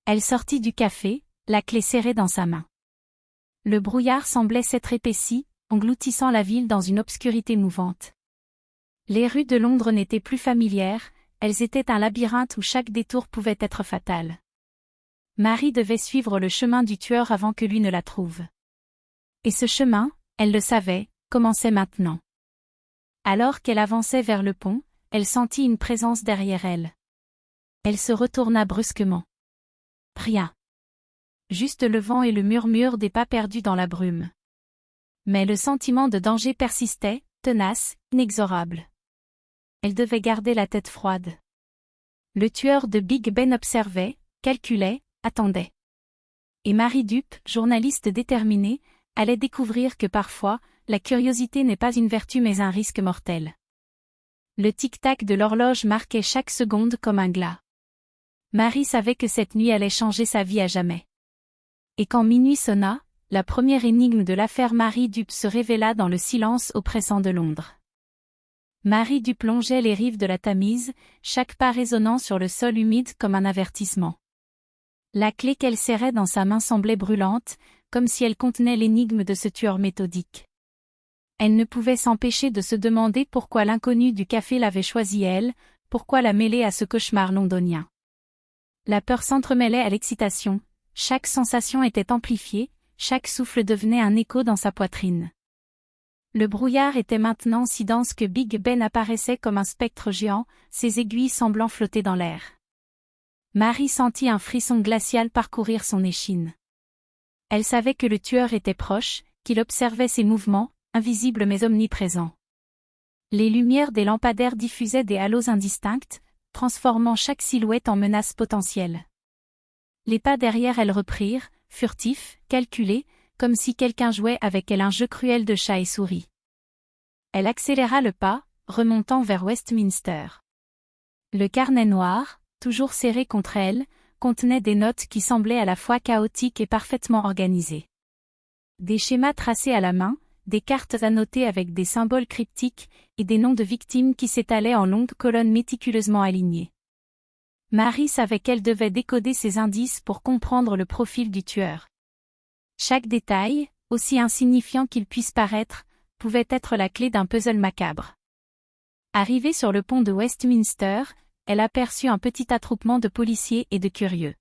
Elle sortit du café, la clé serrée dans sa main. Le brouillard semblait s'être épaissi, engloutissant la ville dans une obscurité mouvante. Les rues de Londres n'étaient plus familières, elles étaient un labyrinthe où chaque détour pouvait être fatal. Marie devait suivre le chemin du tueur avant que lui ne la trouve. Et ce chemin, elle le savait, commençait maintenant. Alors qu'elle avançait vers le pont, elle sentit une présence derrière elle. Elle se retourna brusquement. Rien. Juste le vent et le murmure des pas perdus dans la brume. Mais le sentiment de danger persistait, tenace, inexorable. Elle devait garder la tête froide. Le tueur de Big Ben observait, calculait, attendait. Et Marie Dupe, journaliste déterminée, allait découvrir que parfois, la curiosité n'est pas une vertu mais un risque mortel. Le tic-tac de l'horloge marquait chaque seconde comme un glas. Marie savait que cette nuit allait changer sa vie à jamais. Et quand minuit sonna, la première énigme de l'affaire Marie Dupe se révéla dans le silence oppressant de Londres. Marie Dupe longeait les rives de la Tamise, chaque pas résonnant sur le sol humide comme un avertissement. La clé qu'elle serrait dans sa main semblait brûlante, comme si elle contenait l'énigme de ce tueur méthodique. Elle ne pouvait s'empêcher de se demander pourquoi l'inconnu du café l'avait choisie elle, pourquoi la mêler à ce cauchemar londonien. La peur s'entremêlait à l'excitation, chaque sensation était amplifiée, chaque souffle devenait un écho dans sa poitrine. Le brouillard était maintenant si dense que Big Ben apparaissait comme un spectre géant, ses aiguilles semblant flotter dans l'air. Marie sentit un frisson glacial parcourir son échine. Elle savait que le tueur était proche, qu'il observait ses mouvements, invisibles mais omniprésents. Les lumières des lampadaires diffusaient des halos indistincts, transformant chaque silhouette en menace potentielle. Les pas derrière elle reprirent, furtifs, calculés, comme si quelqu'un jouait avec elle un jeu cruel de chat et souris. Elle accéléra le pas, remontant vers Westminster. Le carnet noir, toujours serré contre elle, contenait des notes qui semblaient à la fois chaotiques et parfaitement organisées. Des schémas tracés à la main, des cartes annotées avec des symboles cryptiques, et des noms de victimes qui s'étalaient en longues colonnes méticuleusement alignées. Marie savait qu'elle devait décoder ces indices pour comprendre le profil du tueur. Chaque détail, aussi insignifiant qu'il puisse paraître, pouvait être la clé d'un puzzle macabre. Arrivée sur le pont de Westminster, elle aperçut un petit attroupement de policiers et de curieux.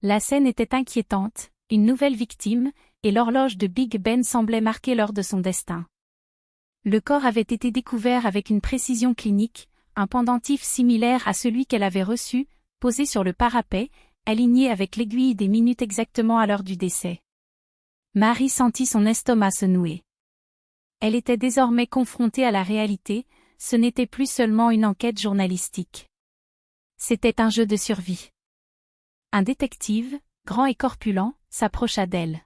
La scène était inquiétante, une nouvelle victime, et l'horloge de Big Ben semblait marquer l'heure de son destin. Le corps avait été découvert avec une précision clinique, un pendentif similaire à celui qu'elle avait reçu, posé sur le parapet, aligné avec l'aiguille des minutes exactement à l'heure du décès. Marie sentit son estomac se nouer. Elle était désormais confrontée à la réalité, ce n'était plus seulement une enquête journalistique. C'était un jeu de survie. Un détective, grand et corpulent, s'approcha d'elle.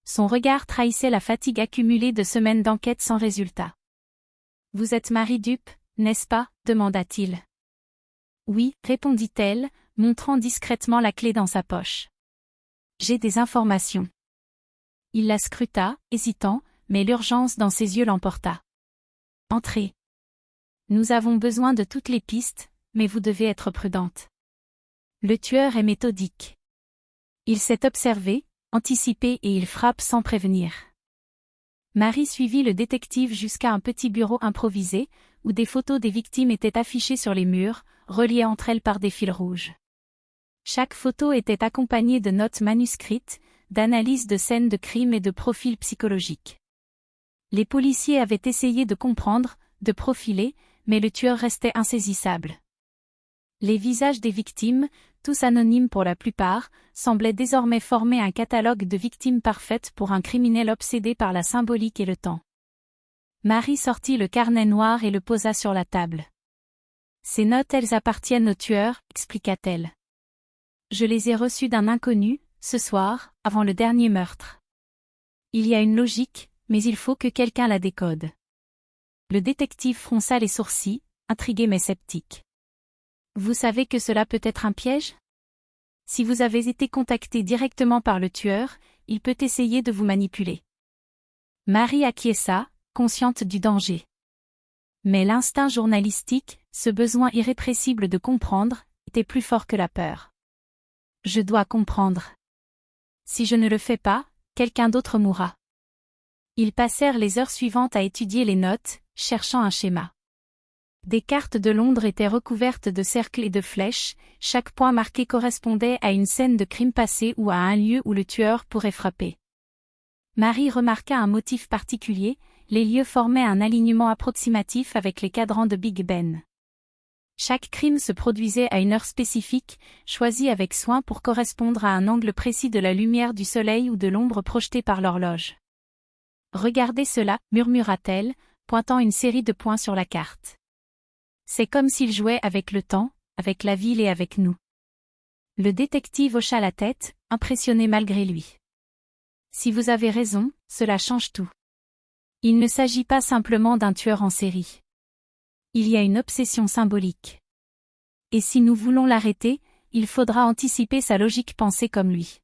Son regard trahissait la fatigue accumulée de semaines d'enquête sans résultat. « Vous êtes Marie Dupe, n'est-ce pas » demanda-t-il. « Oui » répondit-elle, montrant discrètement la clé dans sa poche. « J'ai des informations. » Il la scruta, hésitant, mais l'urgence dans ses yeux l'emporta. « Entrez. Nous avons besoin de toutes les pistes, mais vous devez être prudente. Le tueur est méthodique. Il s'est observé, anticipé et il frappe sans prévenir. » Marie suivit le détective jusqu'à un petit bureau improvisé, où des photos des victimes étaient affichées sur les murs, reliées entre elles par des fils rouges. Chaque photo était accompagnée de notes manuscrites, d'analyses de scènes de crime et de profils psychologiques. Les policiers avaient essayé de comprendre, de profiler, mais le tueur restait insaisissable. Les visages des victimes, tous anonymes pour la plupart, semblaient désormais former un catalogue de victimes parfaites pour un criminel obsédé par la symbolique et le temps. Marie sortit le carnet noir et le posa sur la table. « Ces notes, elles appartiennent au tueur, » expliqua-t-elle. « Je les ai reçues d'un inconnu, ce soir, avant le dernier meurtre. Il y a une logique, mais il faut que quelqu'un la décode. » Le détective fronça les sourcils, intrigué mais sceptique. « Vous savez que cela peut être un piège ? Si vous avez été contacté directement par le tueur, il peut essayer de vous manipuler. » Marie acquiesça, consciente du danger. Mais l'instinct journalistique, ce besoin irrépressible de comprendre, était plus fort que la peur. « Je dois comprendre. Si je ne le fais pas, quelqu'un d'autre mourra. » Ils passèrent les heures suivantes à étudier les notes, cherchant un schéma. Des cartes de Londres étaient recouvertes de cercles et de flèches, chaque point marqué correspondait à une scène de crime passé ou à un lieu où le tueur pourrait frapper. Marie remarqua un motif particulier, les lieux formaient un alignement approximatif avec les cadrans de Big Ben. Chaque crime se produisait à une heure spécifique, choisie avec soin pour correspondre à un angle précis de la lumière du soleil ou de l'ombre projetée par l'horloge. « Regardez cela, » murmura-t-elle, pointant une série de points sur la carte. C'est comme s'il jouait avec le temps, avec la ville et avec nous. Le détective hocha la tête, impressionné malgré lui. Si vous avez raison, cela change tout. Il ne s'agit pas simplement d'un tueur en série. Il y a une obsession symbolique. Et si nous voulons l'arrêter, il faudra anticiper sa logique pensée comme lui.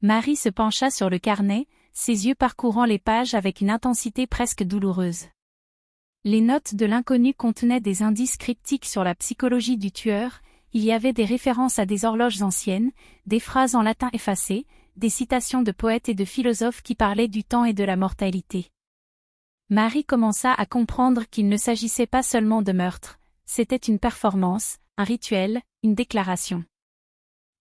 Marie se pencha sur le carnet, ses yeux parcourant les pages avec une intensité presque douloureuse. Les notes de l'inconnu contenaient des indices cryptiques sur la psychologie du tueur, il y avait des références à des horloges anciennes, des phrases en latin effacées, des citations de poètes et de philosophes qui parlaient du temps et de la mortalité. Marie commença à comprendre qu'il ne s'agissait pas seulement de meurtre, c'était une performance, un rituel, une déclaration.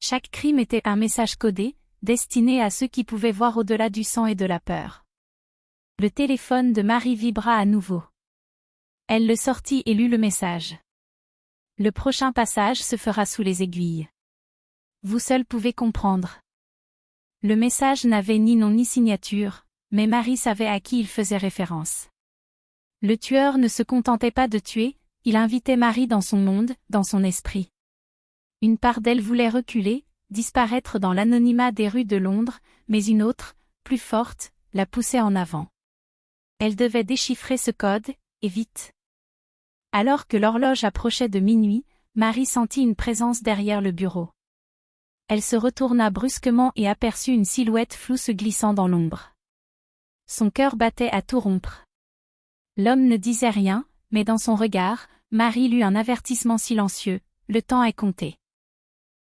Chaque crime était un message codé, destiné à ceux qui pouvaient voir au-delà du sang et de la peur. Le téléphone de Marie vibra à nouveau. Elle le sortit et lut le message. Le prochain passage se fera sous les aiguilles. Vous seul pouvez comprendre. Le message n'avait ni nom ni signature, mais Marie savait à qui il faisait référence. Le tueur ne se contentait pas de tuer, il invitait Marie dans son monde, dans son esprit. Une part d'elle voulait reculer, disparaître dans l'anonymat des rues de Londres, mais une autre, plus forte, la poussait en avant. Elle devait déchiffrer ce code, et vite. Alors que l'horloge approchait de minuit, Marie sentit une présence derrière le bureau. Elle se retourna brusquement et aperçut une silhouette floue se glissant dans l'ombre. Son cœur battait à tout rompre. L'homme ne disait rien, mais dans son regard, Marie lut un avertissement silencieux, le temps est compté.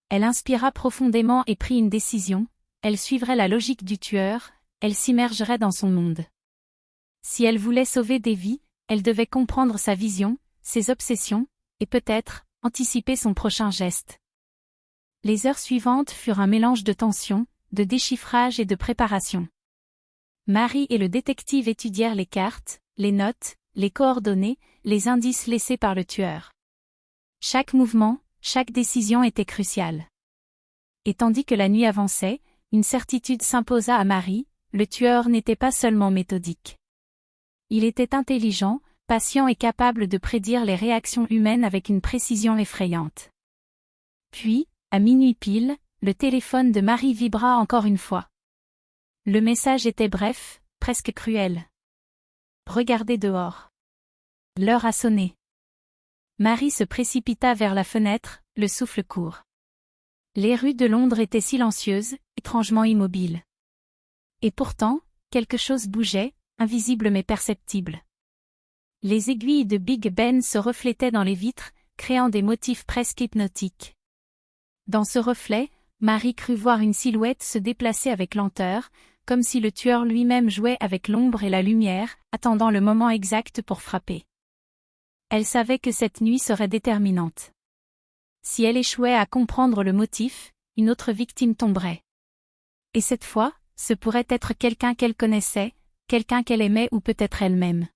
Elle inspira profondément et prit une décision, elle suivrait la logique du tueur, elle s'immergerait dans son monde. Si elle voulait sauver des vies, elle devait comprendre sa vision, ses obsessions, et peut-être, anticiper son prochain geste. Les heures suivantes furent un mélange de tension, de déchiffrage et de préparation. Marie et le détective étudièrent les cartes, les notes, les coordonnées, les indices laissés par le tueur. Chaque mouvement, chaque décision était cruciale. Et tandis que la nuit avançait, une certitude s'imposa à Marie, le tueur n'était pas seulement méthodique. Il était intelligent, patient et capable de prédire les réactions humaines avec une précision effrayante. Puis, À minuit pile, le téléphone de Marie vibra encore une fois. Le message était bref, presque cruel. Regardez dehors. L'heure a sonné. Marie se précipita vers la fenêtre, le souffle court. Les rues de Londres étaient silencieuses, étrangement immobiles. Et pourtant, quelque chose bougeait, invisible mais perceptible. Les aiguilles de Big Ben se reflétaient dans les vitres, créant des motifs presque hypnotiques. Dans ce reflet, Marie crut voir une silhouette se déplacer avec lenteur, comme si le tueur lui-même jouait avec l'ombre et la lumière, attendant le moment exact pour frapper. Elle savait que cette nuit serait déterminante. Si elle échouait à comprendre le motif, une autre victime tomberait. Et cette fois, ce pourrait être quelqu'un qu'elle connaissait, quelqu'un qu'elle aimait ou peut-être elle-même.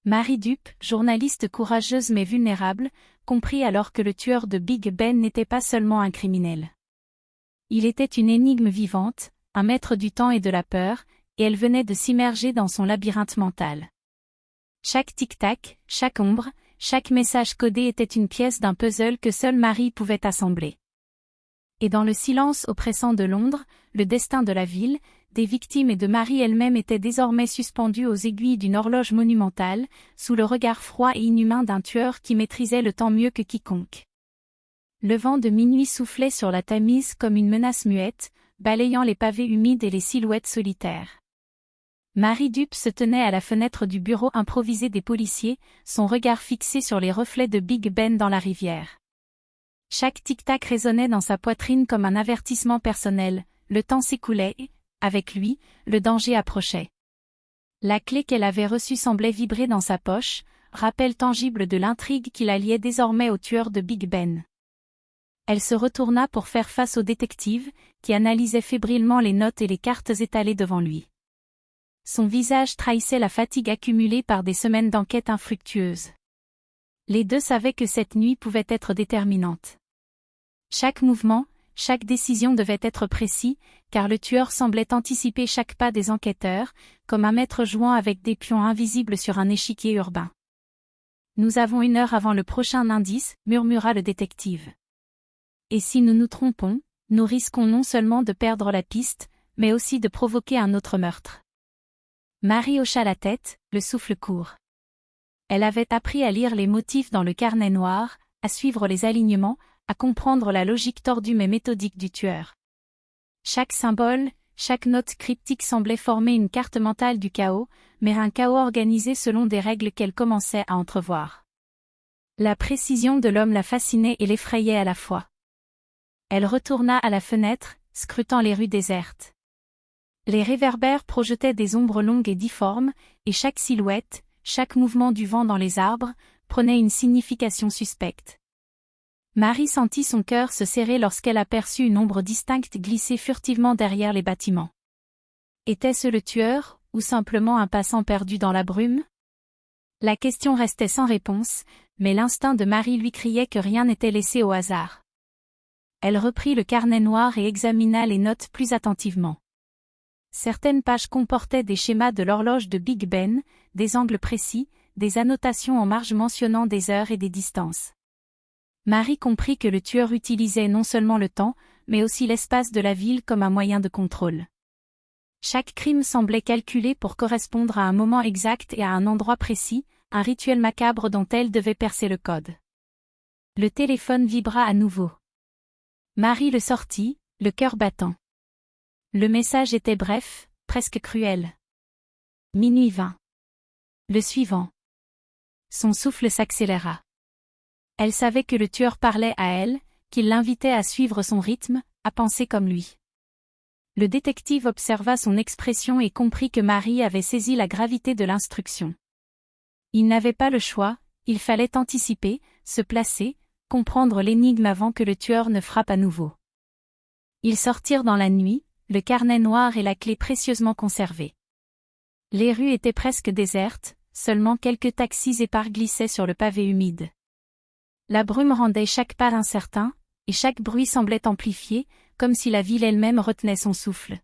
Marie Dupe, journaliste courageuse mais vulnérable, comprit alors que le tueur de Big Ben n'était pas seulement un criminel. Il était une énigme vivante, un maître du temps et de la peur, et elle venait de s'immerger dans son labyrinthe mental. Chaque tic-tac, chaque ombre, chaque message codé était une pièce d'un puzzle que seule Marie pouvait assembler. Et dans le silence oppressant de Londres, le destin de la ville, des victimes et de Marie elle-même étaient désormais suspendus aux aiguilles d'une horloge monumentale, sous le regard froid et inhumain d'un tueur qui maîtrisait le temps mieux que quiconque. Le vent de minuit soufflait sur la Tamise comme une menace muette, balayant les pavés humides et les silhouettes solitaires. Marie Dupe se tenait à la fenêtre du bureau improvisé des policiers, son regard fixé sur les reflets de Big Ben dans la rivière. Chaque tic-tac résonnait dans sa poitrine comme un avertissement personnel, le temps s'écoulait et, avec lui, le danger approchait. La clé qu'elle avait reçue semblait vibrer dans sa poche, rappel tangible de l'intrigue qui la liait désormais au tueur de Big Ben. Elle se retourna pour faire face au détective, qui analysait fébrilement les notes et les cartes étalées devant lui. Son visage trahissait la fatigue accumulée par des semaines d'enquête infructueuses. Les deux savaient que cette nuit pouvait être déterminante. Chaque mouvement, chaque décision devait être précis, car le tueur semblait anticiper chaque pas des enquêteurs, comme un maître jouant avec des pions invisibles sur un échiquier urbain. « Nous avons 1 heure avant le prochain indice, » murmura le détective. « Et si nous nous trompons, nous risquons non seulement de perdre la piste, mais aussi de provoquer un autre meurtre. » Marie hocha la tête, le souffle court. Elle avait appris à lire les motifs dans le carnet noir, à suivre les alignements, à comprendre la logique tordue mais méthodique du tueur. Chaque symbole, chaque note cryptique semblait former une carte mentale du chaos, mais un chaos organisé selon des règles qu'elle commençait à entrevoir. La précision de l'homme la fascinait et l'effrayait à la fois. Elle retourna à la fenêtre, scrutant les rues désertes. Les réverbères projetaient des ombres longues et difformes, et chaque silhouette, chaque mouvement du vent dans les arbres, prenait une signification suspecte. Marie sentit son cœur se serrer lorsqu'elle aperçut une ombre distincte glisser furtivement derrière les bâtiments. Était-ce le tueur, ou simplement un passant perdu dans la brume? La question restait sans réponse, mais l'instinct de Marie lui criait que rien n'était laissé au hasard. Elle reprit le carnet noir et examina les notes plus attentivement. Certaines pages comportaient des schémas de l'horloge de Big Ben, des angles précis, des annotations en marge mentionnant des heures et des distances. Marie comprit que le tueur utilisait non seulement le temps, mais aussi l'espace de la ville comme un moyen de contrôle. Chaque crime semblait calculé pour correspondre à un moment exact et à un endroit précis, un rituel macabre dont elle devait percer le code. Le téléphone vibra à nouveau. Marie le sortit, le cœur battant. Le message était bref, presque cruel. Minuit 20. Le suivant. Son souffle s'accéléra. Elle savait que le tueur parlait à elle, qu'il l'invitait à suivre son rythme, à penser comme lui. Le détective observa son expression et comprit que Marie avait saisi la gravité de l'instruction. Il n'avait pas le choix, il fallait anticiper, se placer, comprendre l'énigme avant que le tueur ne frappe à nouveau. Ils sortirent dans la nuit, le carnet noir et la clé précieusement conservée. Les rues étaient presque désertes, seulement quelques taxis épars glissaient sur le pavé humide. La brume rendait chaque pas incertain, et chaque bruit semblait amplifié, comme si la ville elle-même retenait son souffle.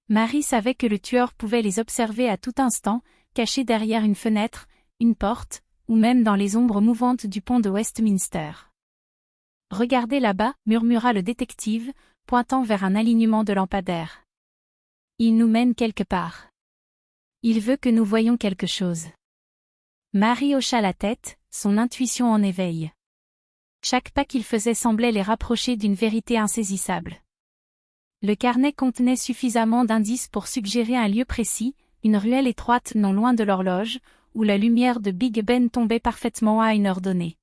Marie savait que le tueur pouvait les observer à tout instant, cachés derrière une fenêtre, une porte, ou même dans les ombres mouvantes du pont de Westminster. « Regardez là-bas » murmura le détective, pointant vers un alignement de lampadaires. « Il nous mène quelque part. Il veut que nous voyions quelque chose. » Marie hocha la tête, son intuition en éveil. Chaque pas qu'il faisait semblait les rapprocher d'une vérité insaisissable. Le carnet contenait suffisamment d'indices pour suggérer un lieu précis, une ruelle étroite non loin de l'horloge, où la lumière de Big Ben tombait parfaitement à une heure donnée.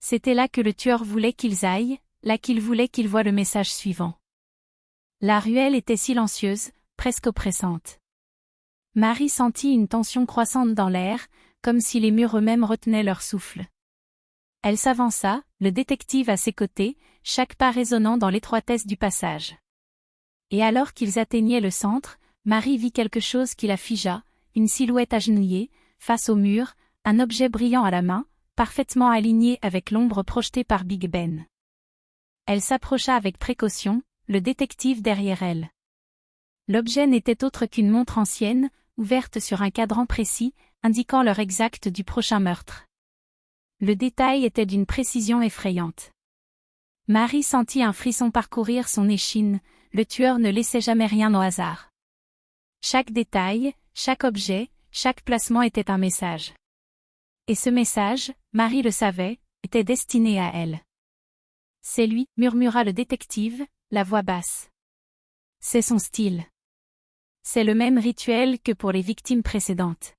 C'était là que le tueur voulait qu'ils aillent, là qu'il voulait qu'ils voient le message suivant. La ruelle était silencieuse, presque oppressante. Marie sentit une tension croissante dans l'air, comme si les murs eux-mêmes retenaient leur souffle. Elle s'avança, le détective à ses côtés, chaque pas résonnant dans l'étroitesse du passage. Et alors qu'ils atteignaient le centre, Marie vit quelque chose qui la figea, une silhouette agenouillée, face au mur, un objet brillant à la main, parfaitement aligné avec l'ombre projetée par Big Ben. Elle s'approcha avec précaution, le détective derrière elle. L'objet n'était autre qu'une montre ancienne, ouverte sur un cadran précis, indiquant l'heure exacte du prochain meurtre. Le détail était d'une précision effrayante. Marie sentit un frisson parcourir son échine, le tueur ne laissait jamais rien au hasard. Chaque détail, chaque objet, chaque placement était un message. Et ce message, Marie le savait, était destiné à elle. « C'est lui » murmura le détective, la voix basse. « C'est son style. C'est le même rituel que pour les victimes précédentes. »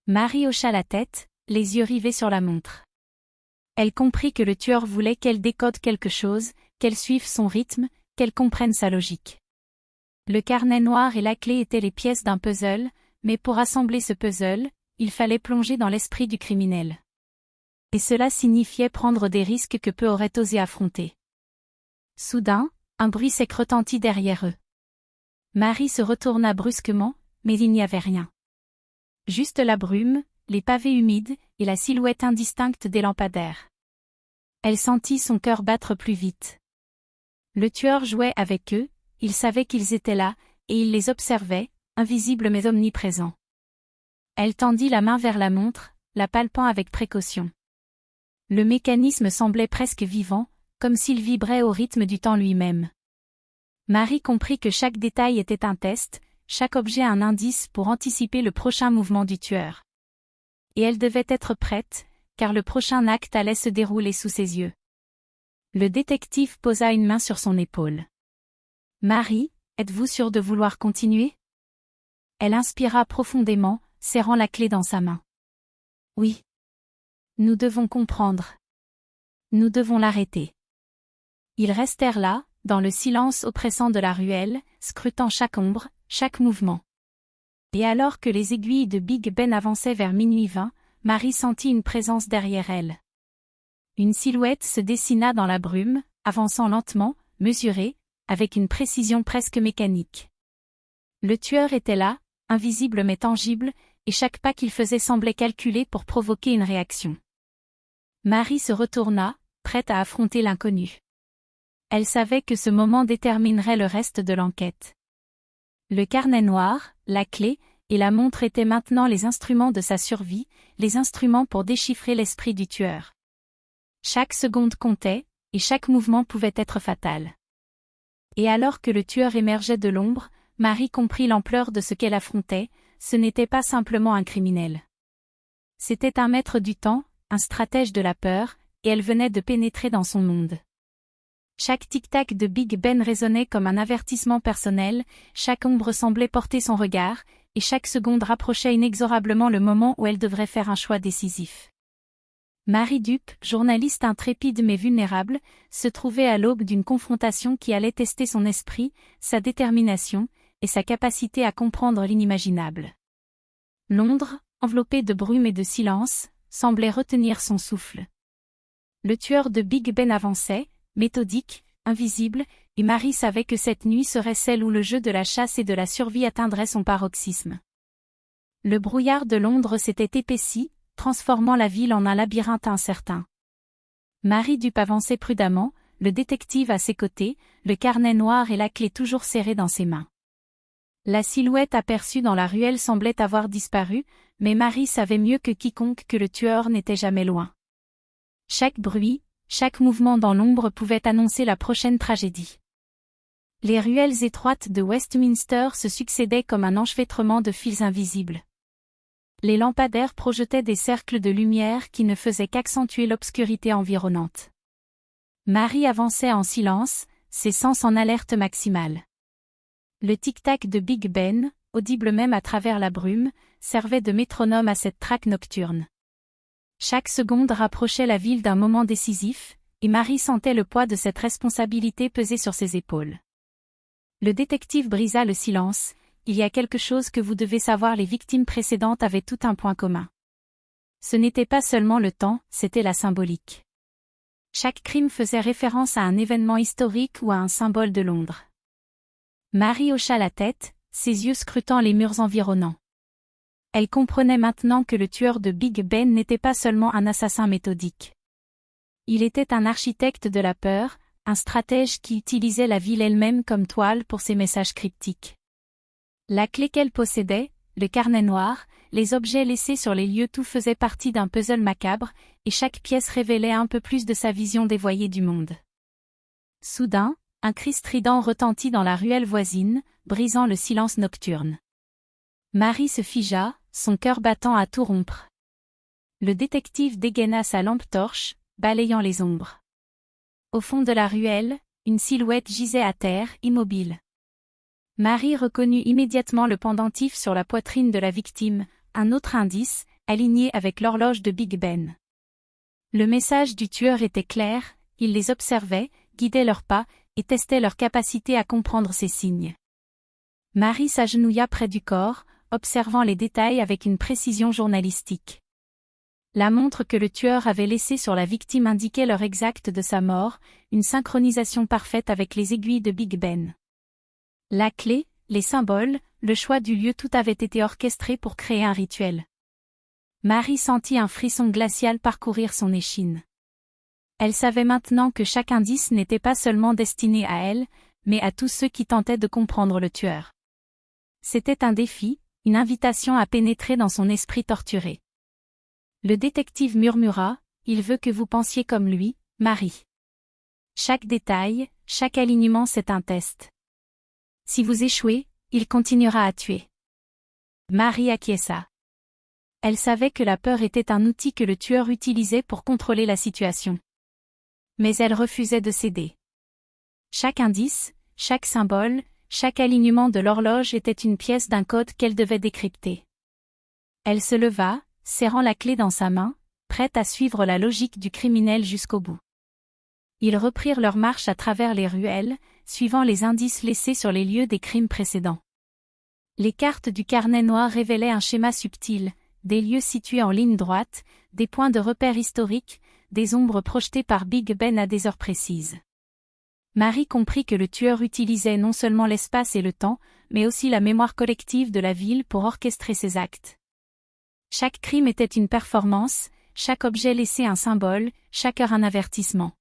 Marie hocha la tête, les yeux rivés sur la montre. Elle comprit que le tueur voulait qu'elle décode quelque chose, qu'elle suive son rythme, qu'elle comprenne sa logique. Le carnet noir et la clé étaient les pièces d'un puzzle, mais pour assembler ce puzzle, il fallait plonger dans l'esprit du criminel. Et cela signifiait prendre des risques que peu auraient osé affronter. Soudain, un bruit sec retentit derrière eux. Marie se retourna brusquement, mais il n'y avait rien. Juste la brume, les pavés humides, et la silhouette indistincte des lampadaires. Elle sentit son cœur battre plus vite. Le tueur jouait avec eux, il savait qu'ils étaient là, et il les observait, invisibles mais omniprésents. Elle tendit la main vers la montre, la palpant avec précaution. Le mécanisme semblait presque vivant, comme s'il vibrait au rythme du temps lui-même. Marie comprit que chaque détail était un test, chaque objet un indice pour anticiper le prochain mouvement du tueur. Et elle devait être prête, car le prochain acte allait se dérouler sous ses yeux. Le détective posa une main sur son épaule. « Marie, êtes-vous sûre de vouloir continuer ?» Elle inspira profondément, serrant la clé dans sa main. « Oui. Nous devons comprendre. Nous devons l'arrêter. » Ils restèrent là, dans le silence oppressant de la ruelle, scrutant chaque ombre, chaque mouvement. Et alors que les aiguilles de Big Ben avançaient vers minuit 20, Marie sentit une présence derrière elle. Une silhouette se dessina dans la brume, avançant lentement, mesurée, avec une précision presque mécanique. Le tueur était là, invisible mais tangible, et chaque pas qu'il faisait semblait calculé pour provoquer une réaction. Marie se retourna, prête à affronter l'inconnu. Elle savait que ce moment déterminerait le reste de l'enquête. Le carnet noir, la clé, et la montre étaient maintenant les instruments de sa survie, les instruments pour déchiffrer l'esprit du tueur. Chaque seconde comptait, et chaque mouvement pouvait être fatal. Et alors que le tueur émergeait de l'ombre, Marie comprit l'ampleur de ce qu'elle affrontait, ce n'était pas simplement un criminel. C'était un maître du temps, un stratège de la peur, et elle venait de pénétrer dans son monde. Chaque tic-tac de Big Ben résonnait comme un avertissement personnel, chaque ombre semblait porter son regard, et chaque seconde rapprochait inexorablement le moment où elle devrait faire un choix décisif. Marie Dupe, journaliste intrépide mais vulnérable, se trouvait à l'aube d'une confrontation qui allait tester son esprit, sa détermination, et sa capacité à comprendre l'inimaginable. Londres, enveloppée de brume et de silence, semblait retenir son souffle. Le tueur de Big Ben avançait, méthodique, invisible, et Marie savait que cette nuit serait celle où le jeu de la chasse et de la survie atteindrait son paroxysme. Le brouillard de Londres s'était épaissi, transformant la ville en un labyrinthe incertain. Marie Dupe avançait prudemment, le détective à ses côtés, le carnet noir et la clé toujours serrée dans ses mains. La silhouette aperçue dans la ruelle semblait avoir disparu, mais Marie savait mieux que quiconque que le tueur n'était jamais loin. Chaque bruit, Chaque mouvement dans l'ombre pouvait annoncer la prochaine tragédie. Les ruelles étroites de Westminster se succédaient comme un enchevêtrement de fils invisibles. Les lampadaires projetaient des cercles de lumière qui ne faisaient qu'accentuer l'obscurité environnante. Marie avançait en silence, ses sens en alerte maximale. Le tic-tac de Big Ben, audible même à travers la brume, servait de métronome à cette traque nocturne. Chaque seconde rapprochait la ville d'un moment décisif, et Marie sentait le poids de cette responsabilité peser sur ses épaules. Le détective brisa le silence. Il y a quelque chose que vous devez savoir, les victimes précédentes avaient tout un point commun. Ce n'était pas seulement le temps, c'était la symbolique. Chaque crime faisait référence à un événement historique ou à un symbole de Londres. Marie hocha la tête, ses yeux scrutant les murs environnants. Elle comprenait maintenant que le tueur de Big Ben n'était pas seulement un assassin méthodique. Il était un architecte de la peur, un stratège qui utilisait la ville elle-même comme toile pour ses messages cryptiques. La clé qu'elle possédait, le carnet noir, les objets laissés sur les lieux, tout faisait partie d'un puzzle macabre, et chaque pièce révélait un peu plus de sa vision dévoyée du monde. Soudain, un cri strident retentit dans la ruelle voisine, brisant le silence nocturne. Marie se figea, son cœur battant à tout rompre. Le détective dégaina sa lampe torche, balayant les ombres. Au fond de la ruelle, une silhouette gisait à terre, immobile. Marie reconnut immédiatement le pendentif sur la poitrine de la victime, un autre indice, aligné avec l'horloge de Big Ben. Le message du tueur était clair, il les observait, guidait leurs pas, et testait leur capacité à comprendre ces signes. Marie s'agenouilla près du corps, observant les détails avec une précision journalistique. La montre que le tueur avait laissée sur la victime indiquait l'heure exacte de sa mort, une synchronisation parfaite avec les aiguilles de Big Ben. La clé, les symboles, le choix du lieu, tout avait été orchestré pour créer un rituel. Marie sentit un frisson glacial parcourir son échine. Elle savait maintenant que chaque indice n'était pas seulement destiné à elle, mais à tous ceux qui tentaient de comprendre le tueur. C'était un défi, une invitation à pénétrer dans son esprit torturé. Le détective murmura, « Il veut que vous pensiez comme lui, Marie. Chaque détail, chaque alignement, c'est un test. Si vous échouez, il continuera à tuer. » Marie acquiesça. Elle savait que la peur était un outil que le tueur utilisait pour contrôler la situation. Mais elle refusait de céder. Chaque indice, chaque symbole, chaque alignement de l'horloge était une pièce d'un code qu'elle devait décrypter. Elle se leva, serrant la clé dans sa main, prête à suivre la logique du criminel jusqu'au bout. Ils reprirent leur marche à travers les ruelles, suivant les indices laissés sur les lieux des crimes précédents. Les cartes du carnet noir révélaient un schéma subtil, des lieux situés en ligne droite, des points de repère historiques, des ombres projetées par Big Ben à des heures précises. Marie comprit que le tueur utilisait non seulement l'espace et le temps, mais aussi la mémoire collective de la ville pour orchestrer ses actes. Chaque crime était une performance, chaque objet laissait un symbole, chaque heure un avertissement.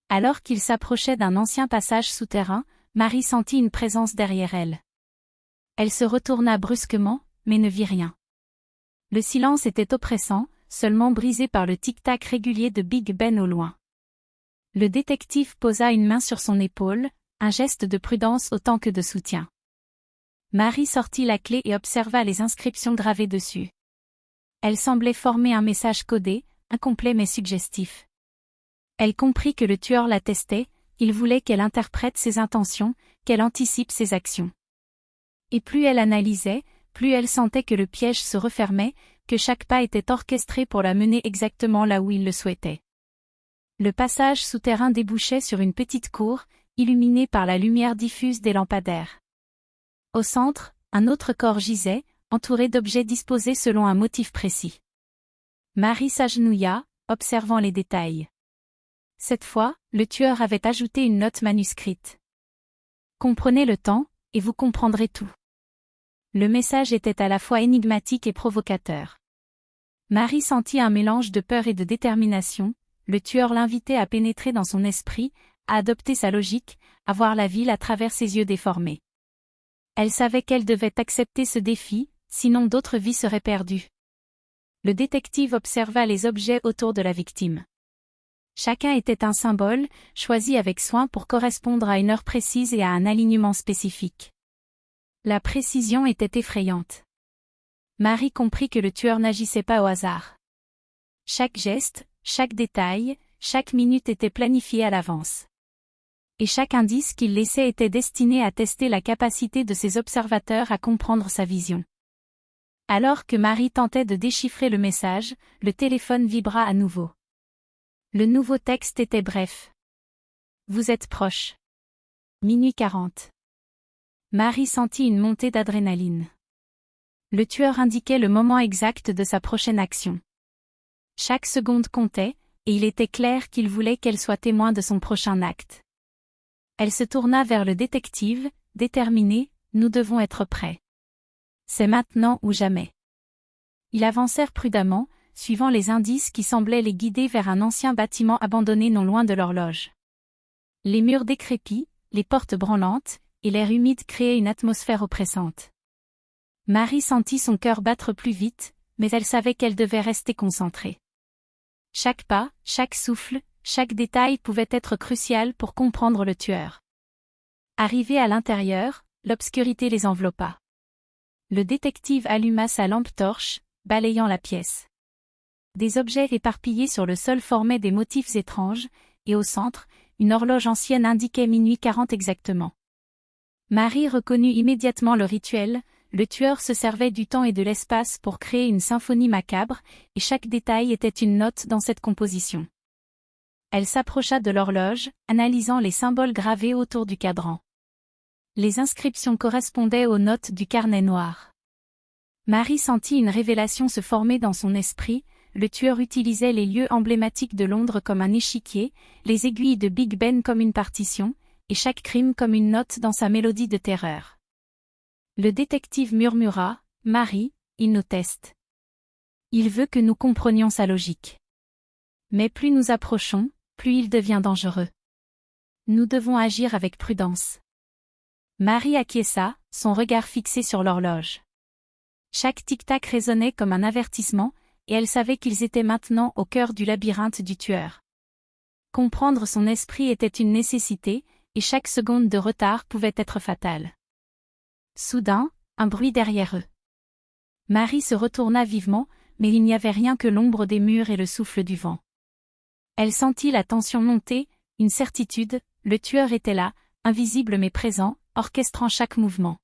Alors qu'il s'approchait d'un ancien passage souterrain, Marie sentit une présence derrière elle. Elle se retourna brusquement, mais ne vit rien. Le silence était oppressant, seulement brisé par le tic-tac régulier de Big Ben au loin. Le détective posa une main sur son épaule, un geste de prudence autant que de soutien. Marie sortit la clé et observa les inscriptions gravées dessus. Elles semblaient former un message codé, incomplet mais suggestif. Elle comprit que le tueur la testait, il voulait qu'elle interprète ses intentions, qu'elle anticipe ses actions. Et plus elle analysait, plus elle sentait que le piège se refermait, que chaque pas était orchestré pour la mener exactement là où il le souhaitait. Le passage souterrain débouchait sur une petite cour, illuminée par la lumière diffuse des lampadaires. Au centre, un autre corps gisait, entouré d'objets disposés selon un motif précis. Marie s'agenouilla, observant les détails. Cette fois, le tueur avait ajouté une note manuscrite. « Comprenez le temps, et vous comprendrez tout. » Le message était à la fois énigmatique et provocateur. Marie sentit un mélange de peur et de détermination, le tueur l'invitait à pénétrer dans son esprit, à adopter sa logique, à voir la ville à travers ses yeux déformés. Elle savait qu'elle devait accepter ce défi, sinon d'autres vies seraient perdues. Le détective observa les objets autour de la victime. Chacun était un symbole, choisi avec soin pour correspondre à une heure précise et à un alignement spécifique. La précision était effrayante. Marie comprit que le tueur n'agissait pas au hasard. Chaque geste, chaque détail, chaque minute était planifié à l'avance. Et chaque indice qu'il laissait était destiné à tester la capacité de ses observateurs à comprendre sa vision. Alors que Marie tentait de déchiffrer le message, le téléphone vibra à nouveau. Le nouveau texte était bref. Vous êtes proche. Minuit 40. Marie sentit une montée d'adrénaline. Le tueur indiquait le moment exact de sa prochaine action. Chaque seconde comptait, et il était clair qu'il voulait qu'elle soit témoin de son prochain acte. Elle se tourna vers le détective, déterminée, nous devons être prêts. C'est maintenant ou jamais. Ils avancèrent prudemment, suivant les indices qui semblaient les guider vers un ancien bâtiment abandonné non loin de l'horloge. Les murs décrépits, les portes branlantes, et l'air humide créaient une atmosphère oppressante. Marie sentit son cœur battre plus vite, mais elle savait qu'elle devait rester concentrée. Chaque pas, chaque souffle, chaque détail pouvait être crucial pour comprendre le tueur. Arrivés à l'intérieur, l'obscurité les enveloppa. Le détective alluma sa lampe torche, balayant la pièce. Des objets éparpillés sur le sol formaient des motifs étranges, et au centre, une horloge ancienne indiquait minuit 40 exactement. Marie reconnut immédiatement le rituel, le tueur se servait du temps et de l'espace pour créer une symphonie macabre, et chaque détail était une note dans cette composition. Elle s'approcha de l'horloge, analysant les symboles gravés autour du cadran. Les inscriptions correspondaient aux notes du carnet noir. Marie sentit une révélation se former dans son esprit, le tueur utilisait les lieux emblématiques de Londres comme un échiquier, les aiguilles de Big Ben comme une partition, et chaque crime comme une note dans sa mélodie de terreur. Le détective murmura, « Marie, il nous teste. Il veut que nous comprenions sa logique. Mais plus nous approchons, plus il devient dangereux. Nous devons agir avec prudence. » Marie acquiesça, son regard fixé sur l'horloge. Chaque tic-tac résonnait comme un avertissement, et elle savait qu'ils étaient maintenant au cœur du labyrinthe du tueur. Comprendre son esprit était une nécessité, et chaque seconde de retard pouvait être fatale. Soudain, un bruit derrière eux. Marie se retourna vivement, mais il n'y avait rien que l'ombre des murs et le souffle du vent. Elle sentit la tension monter, une certitude, le tueur était là, invisible mais présent, orchestrant chaque mouvement.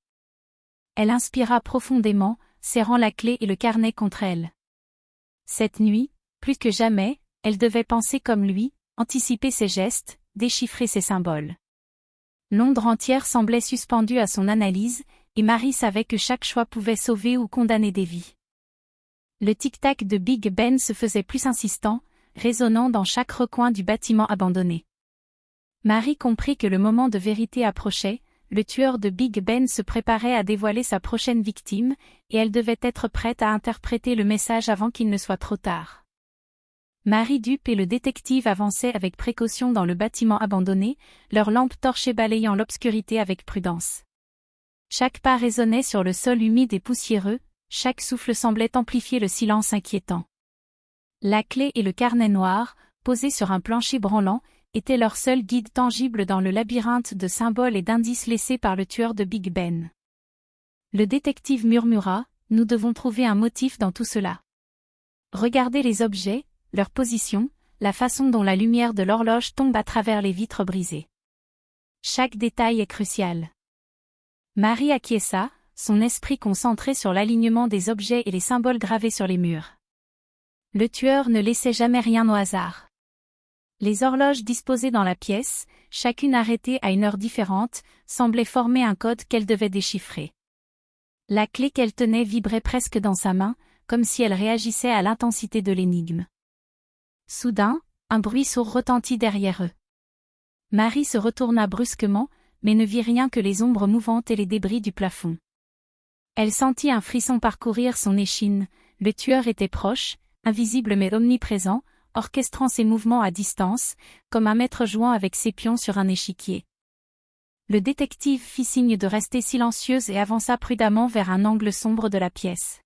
Elle inspira profondément, serrant la clé et le carnet contre elle. Cette nuit, plus que jamais, elle devait penser comme lui, anticiper ses gestes, déchiffrer ses symboles. Londres entière semblait suspendue à son analyse, et Marie savait que chaque choix pouvait sauver ou condamner des vies. Le tic-tac de Big Ben se faisait plus insistant, résonnant dans chaque recoin du bâtiment abandonné. Marie comprit que le moment de vérité approchait, le tueur de Big Ben se préparait à dévoiler sa prochaine victime, et elle devait être prête à interpréter le message avant qu'il ne soit trop tard. Marie Dupe et le détective avançaient avec précaution dans le bâtiment abandonné, leurs lampes torchées balayant l'obscurité avec prudence. Chaque pas résonnait sur le sol humide et poussiéreux, chaque souffle semblait amplifier le silence inquiétant. La clé et le carnet noir, posés sur un plancher branlant, étaient leur seul guide tangible dans le labyrinthe de symboles et d'indices laissés par le tueur de Big Ben. Le détective murmura, « Nous devons trouver un motif dans tout cela. Regardez les objets, leur position, la façon dont la lumière de l'horloge tombe à travers les vitres brisées. Chaque détail est crucial. » Marie acquiesça, son esprit concentré sur l'alignement des objets et les symboles gravés sur les murs. Le tueur ne laissait jamais rien au hasard. Les horloges disposées dans la pièce, chacune arrêtée à une heure différente, semblaient former un code qu'elle devait déchiffrer. La clé qu'elle tenait vibrait presque dans sa main, comme si elle réagissait à l'intensité de l'énigme. Soudain, un bruit sourd retentit derrière eux. Marie se retourna brusquement, mais ne vit rien que les ombres mouvantes et les débris du plafond. Elle sentit un frisson parcourir son échine, le tueur était proche, invisible mais omniprésent, orchestrant ses mouvements à distance, comme un maître jouant avec ses pions sur un échiquier. Le détective fit signe de rester silencieuse et avança prudemment vers un angle sombre de la pièce.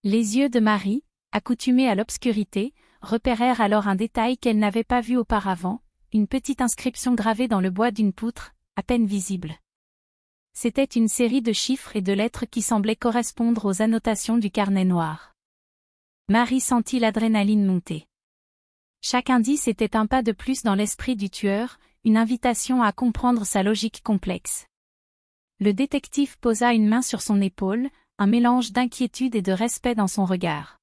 Les yeux de Marie, accoutumés à l'obscurité, repérèrent alors un détail qu'elles n'avaient pas vu auparavant, une petite inscription gravée dans le bois d'une poutre, à peine visible. C'était une série de chiffres et de lettres qui semblaient correspondre aux annotations du carnet noir. Marie sentit l'adrénaline monter. Chaque indice était un pas de plus dans l'esprit du tueur, une invitation à comprendre sa logique complexe. Le détective posa une main sur son épaule, un mélange d'inquiétude et de respect dans son regard.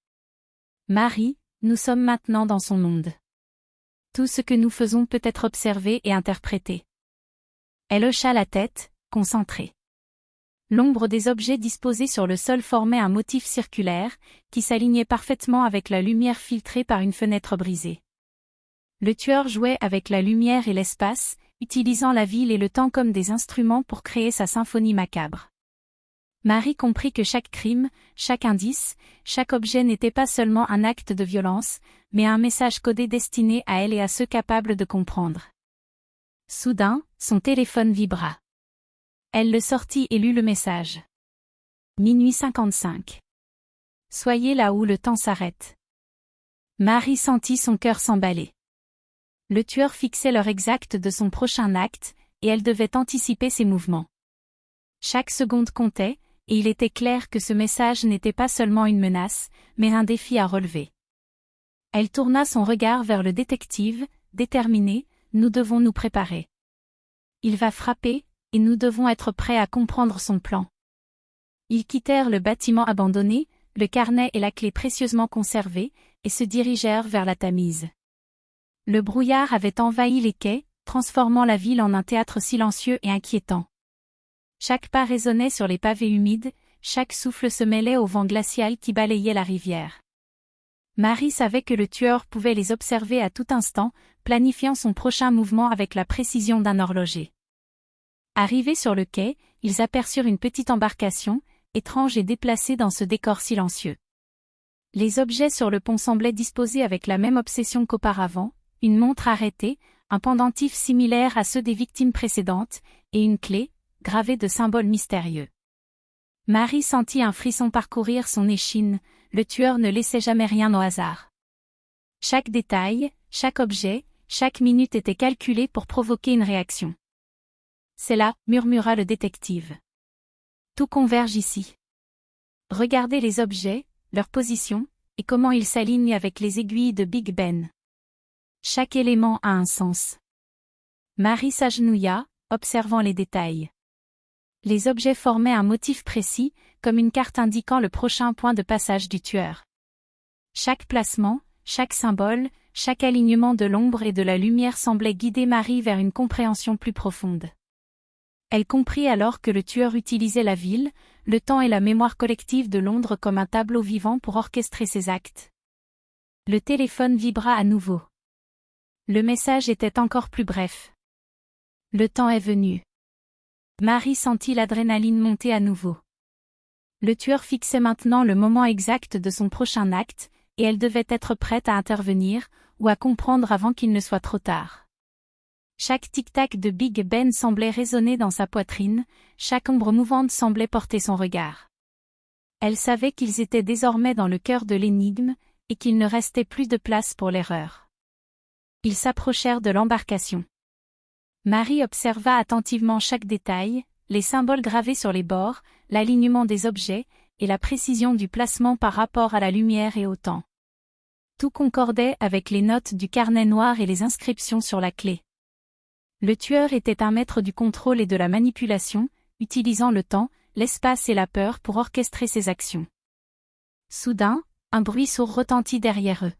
Marie, nous sommes maintenant dans son monde. Tout ce que nous faisons peut être observé et interprété. Elle hocha la tête, concentrée. L'ombre des objets disposés sur le sol formait un motif circulaire, qui s'alignait parfaitement avec la lumière filtrée par une fenêtre brisée. Le tueur jouait avec la lumière et l'espace, utilisant la ville et le temps comme des instruments pour créer sa symphonie macabre. Marie comprit que chaque crime, chaque indice, chaque objet n'était pas seulement un acte de violence, mais un message codé destiné à elle et à ceux capables de comprendre. Soudain, son téléphone vibra. Elle le sortit et lut le message. Minuit 55. Soyez là où le temps s'arrête. Marie sentit son cœur s'emballer. Le tueur fixait l'heure exacte de son prochain acte, et elle devait anticiper ses mouvements. Chaque seconde comptait, et il était clair que ce message n'était pas seulement une menace, mais un défi à relever. Elle tourna son regard vers le détective, déterminée, nous devons nous préparer. Il va frapper, et nous devons être prêts à comprendre son plan. Ils quittèrent le bâtiment abandonné, le carnet et la clé précieusement conservés, et se dirigèrent vers la Tamise. Le brouillard avait envahi les quais, transformant la ville en un théâtre silencieux et inquiétant. Chaque pas résonnait sur les pavés humides, chaque souffle se mêlait au vent glacial qui balayait la rivière. Marie savait que le tueur pouvait les observer à tout instant, planifiant son prochain mouvement avec la précision d'un horloger. Arrivés sur le quai, ils aperçurent une petite embarcation, étrange et déplacée dans ce décor silencieux. Les objets sur le pont semblaient disposés avec la même obsession qu'auparavant, une montre arrêtée, un pendentif similaire à ceux des victimes précédentes, et une clé, gravée de symboles mystérieux. Marie sentit un frisson parcourir son échine, le tueur ne laissait jamais rien au hasard. Chaque détail, chaque objet, chaque minute était calculé pour provoquer une réaction. C'est là, murmura le détective. Tout converge ici. Regardez les objets, leur position, et comment ils s'alignent avec les aiguilles de Big Ben. Chaque élément a un sens. Marie s'agenouilla, observant les détails. Les objets formaient un motif précis, comme une carte indiquant le prochain point de passage du tueur. Chaque placement, chaque symbole, chaque alignement de l'ombre et de la lumière semblait guider Marie vers une compréhension plus profonde. Elle comprit alors que le tueur utilisait la ville, le temps et la mémoire collective de Londres comme un tableau vivant pour orchestrer ses actes. Le téléphone vibra à nouveau. Le message était encore plus bref. Le temps est venu. Marie sentit l'adrénaline monter à nouveau. Le tueur fixait maintenant le moment exact de son prochain acte, et elle devait être prête à intervenir, ou à comprendre avant qu'il ne soit trop tard. Chaque tic-tac de Big Ben semblait résonner dans sa poitrine, chaque ombre mouvante semblait porter son regard. Elle savait qu'ils étaient désormais dans le cœur de l'énigme, et qu'il ne restait plus de place pour l'erreur. Ils s'approchèrent de l'embarcation. Marie observa attentivement chaque détail, les symboles gravés sur les bords, l'alignement des objets, et la précision du placement par rapport à la lumière et au temps. Tout concordait avec les notes du carnet noir et les inscriptions sur la clé. Le tueur était un maître du contrôle et de la manipulation, utilisant le temps, l'espace et la peur pour orchestrer ses actions. Soudain, un bruit sourd retentit derrière eux.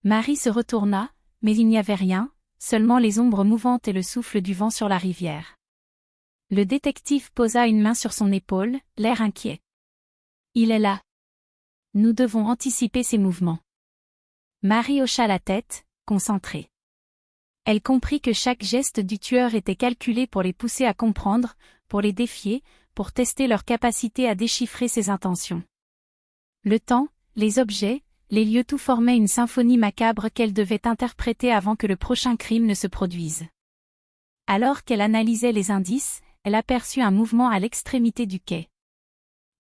Marie se retourna, mais il n'y avait rien, seulement les ombres mouvantes et le souffle du vent sur la rivière. Le détective posa une main sur son épaule, l'air inquiet. Il est là. Nous devons anticiper ses mouvements. Marie hocha la tête, concentrée. Elle comprit que chaque geste du tueur était calculé pour les pousser à comprendre, pour les défier, pour tester leur capacité à déchiffrer ses intentions. Le temps, les objets, les lieux tout formaient une symphonie macabre qu'elle devait interpréter avant que le prochain crime ne se produise. Alors qu'elle analysait les indices, elle aperçut un mouvement à l'extrémité du quai.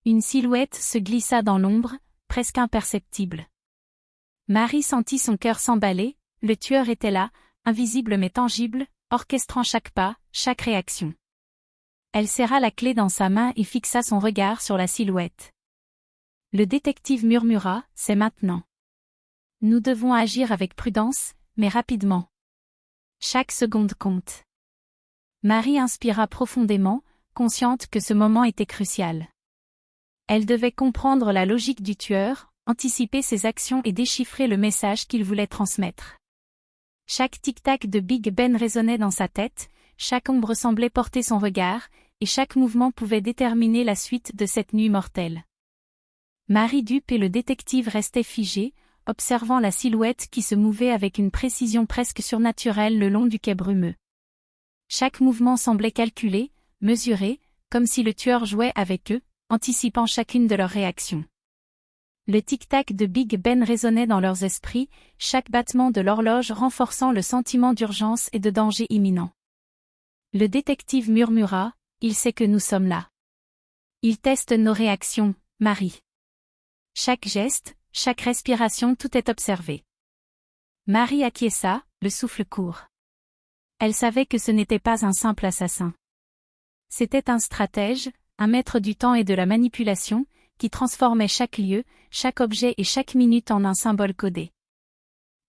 Une silhouette se glissa dans l'ombre, presque imperceptible. Marie sentit son cœur s'emballer, le tueur était là, invisible mais tangible, orchestrant chaque pas, chaque réaction. Elle serra la clé dans sa main et fixa son regard sur la silhouette. Le détective murmura, « C'est maintenant. Nous devons agir avec prudence, mais rapidement. Chaque seconde compte. » Marie inspira profondément, consciente que ce moment était crucial. Elle devait comprendre la logique du tueur, anticiper ses actions et déchiffrer le message qu'il voulait transmettre. Chaque tic-tac de Big Ben résonnait dans sa tête, chaque ombre semblait porter son regard, et chaque mouvement pouvait déterminer la suite de cette nuit mortelle. Marie dupe et le détective restaient figés, observant la silhouette qui se mouvait avec une précision presque surnaturelle le long du quai brumeux. Chaque mouvement semblait calculé, mesuré, comme si le tueur jouait avec eux, anticipant chacune de leurs réactions. Le tic-tac de Big Ben résonnait dans leurs esprits, chaque battement de l'horloge renforçant le sentiment d'urgence et de danger imminent. Le détective murmura, « Il sait que nous sommes là. Il teste nos réactions, Marie. » Chaque geste, chaque respiration, tout est observé. Marie acquiesça, le souffle court. Elle savait que ce n'était pas un simple assassin. C'était un stratège, un maître du temps et de la manipulation, qui transformait chaque lieu, chaque objet et chaque minute en un symbole codé.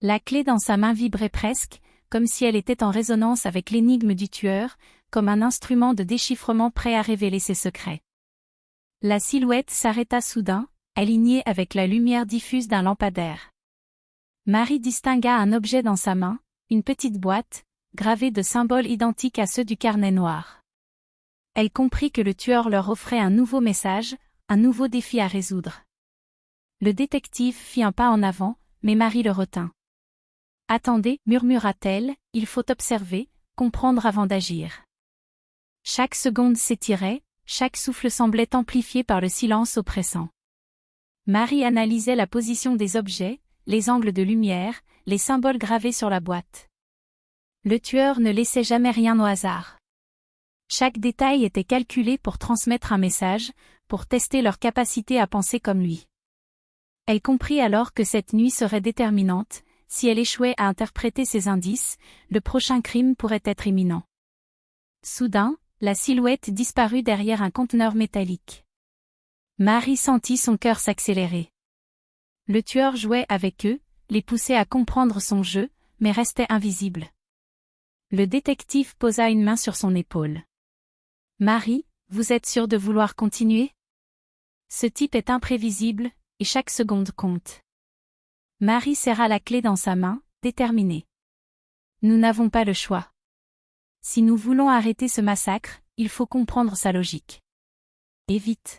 La clé dans sa main vibrait presque, comme si elle était en résonance avec l'énigme du tueur, comme un instrument de déchiffrement prêt à révéler ses secrets. La silhouette s'arrêta soudain, alignée avec la lumière diffuse d'un lampadaire. Marie distingua un objet dans sa main, une petite boîte, gravée de symboles identiques à ceux du carnet noir. Elle comprit que le tueur leur offrait un nouveau message, un nouveau défi à résoudre. Le détective fit un pas en avant, mais Marie le retint. « Attendez, murmura-t-elle, il faut observer, comprendre avant d'agir. » Chaque seconde s'étirait, chaque souffle semblait amplifié par le silence oppressant. Marie analysait la position des objets, les angles de lumière, les symboles gravés sur la boîte. Le tueur ne laissait jamais rien au hasard. Chaque détail était calculé pour transmettre un message, pour tester leur capacité à penser comme lui. Elle comprit alors que cette nuit serait déterminante, si elle échouait à interpréter ces indices, le prochain crime pourrait être imminent. Soudain, la silhouette disparut derrière un conteneur métallique. Marie sentit son cœur s'accélérer. Le tueur jouait avec eux, les poussait à comprendre son jeu, mais restait invisible. Le détective posa une main sur son épaule. « Marie, vous êtes sûre de vouloir continuer ? Ce type est imprévisible, et chaque seconde compte. » Marie serra la clé dans sa main, déterminée. « Nous n'avons pas le choix. Si nous voulons arrêter ce massacre, il faut comprendre sa logique. Et vite. »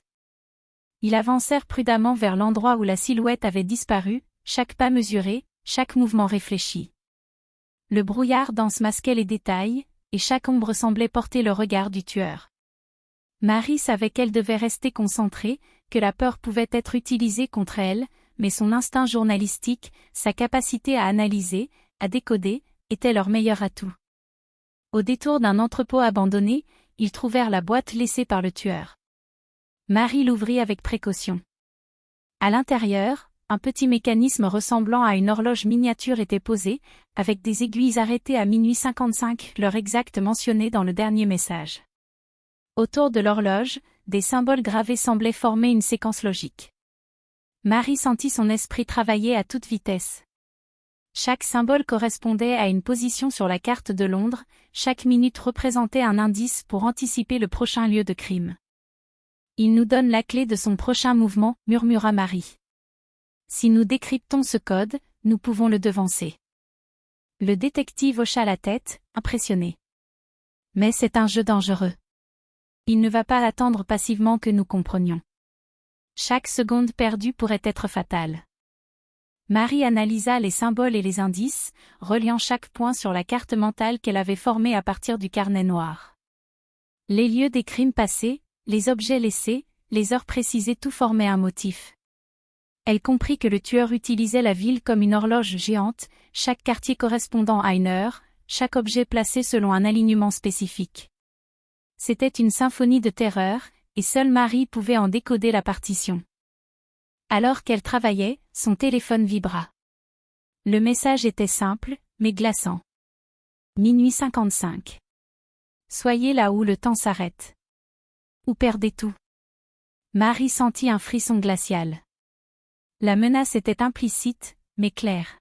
Ils avancèrent prudemment vers l'endroit où la silhouette avait disparu, chaque pas mesuré, chaque mouvement réfléchi. Le brouillard dense masquait les détails, et chaque ombre semblait porter le regard du tueur. Marie savait qu'elle devait rester concentrée, que la peur pouvait être utilisée contre elle, mais son instinct journalistique, sa capacité à analyser, à décoder, était leur meilleur atout. Au détour d'un entrepôt abandonné, ils trouvèrent la boîte laissée par le tueur. Marie l'ouvrit avec précaution. À l'intérieur, un petit mécanisme ressemblant à une horloge miniature était posé, avec des aiguilles arrêtées à minuit 55, l'heure exacte mentionnée dans le dernier message. Autour de l'horloge, des symboles gravés semblaient former une séquence logique. Marie sentit son esprit travailler à toute vitesse. Chaque symbole correspondait à une position sur la carte de Londres, chaque minute représentait un indice pour anticiper le prochain lieu de crime. « Il nous donne la clé de son prochain mouvement, » murmura Marie. « Si nous décryptons ce code, nous pouvons le devancer. » Le détective hocha la tête, impressionné. « Mais c'est un jeu dangereux. Il ne va pas attendre passivement que nous comprenions. Chaque seconde perdue pourrait être fatale. » Marie analysa les symboles et les indices, reliant chaque point sur la carte mentale qu'elle avait formée à partir du carnet noir. Les lieux des crimes passés, les objets laissés, les heures précisées, tout formait un motif. Elle comprit que le tueur utilisait la ville comme une horloge géante, chaque quartier correspondant à une heure, chaque objet placé selon un alignement spécifique. C'était une symphonie de terreur, et seule Marie pouvait en décoder la partition. Alors qu'elle travaillait, son téléphone vibra. Le message était simple, mais glaçant. Minuit 55. Soyez là où le temps s'arrête. Ou perdez tout. Marie sentit un frisson glacial. La menace était implicite, mais claire.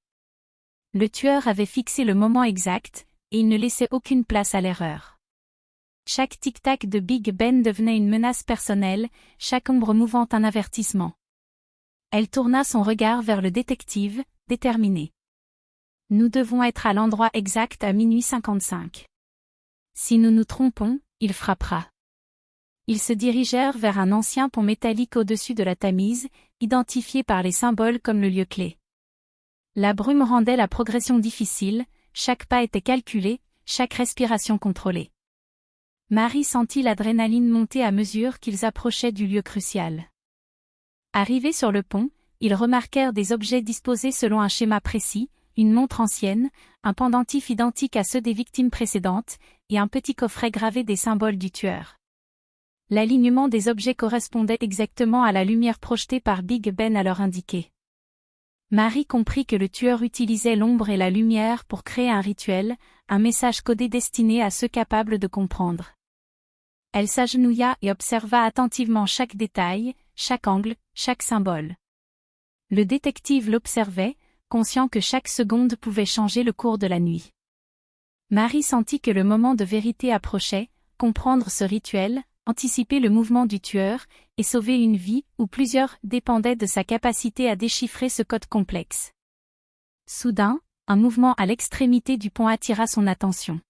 Le tueur avait fixé le moment exact, et il ne laissait aucune place à l'erreur. Chaque tic-tac de Big Ben devenait une menace personnelle, chaque ombre mouvante un avertissement. Elle tourna son regard vers le détective, déterminé. Nous devons être à l'endroit exact à minuit 55. Si nous nous trompons, il frappera. Ils se dirigèrent vers un ancien pont métallique au-dessus de la Tamise, identifié par les symboles comme le lieu clé. La brume rendait la progression difficile, chaque pas était calculé, chaque respiration contrôlée. Marie sentit l'adrénaline monter à mesure qu'ils approchaient du lieu crucial. Arrivés sur le pont, ils remarquèrent des objets disposés selon un schéma précis, une montre ancienne, un pendentif identique à ceux des victimes précédentes, et un petit coffret gravé des symboles du tueur. L'alignement des objets correspondait exactement à la lumière projetée par Big Ben à l'heure indiquée. Marie comprit que le tueur utilisait l'ombre et la lumière pour créer un rituel, un message codé destiné à ceux capables de comprendre. Elle s'agenouilla et observa attentivement chaque détail, chaque angle, chaque symbole. Le détective l'observait, conscient que chaque seconde pouvait changer le cours de la nuit. Marie sentit que le moment de vérité approchait, comprendre ce rituel, anticiper le mouvement du tueur, et sauver une vie, ou plusieurs, dépendait de sa capacité à déchiffrer ce code complexe. Soudain, un mouvement à l'extrémité du pont attira son attention.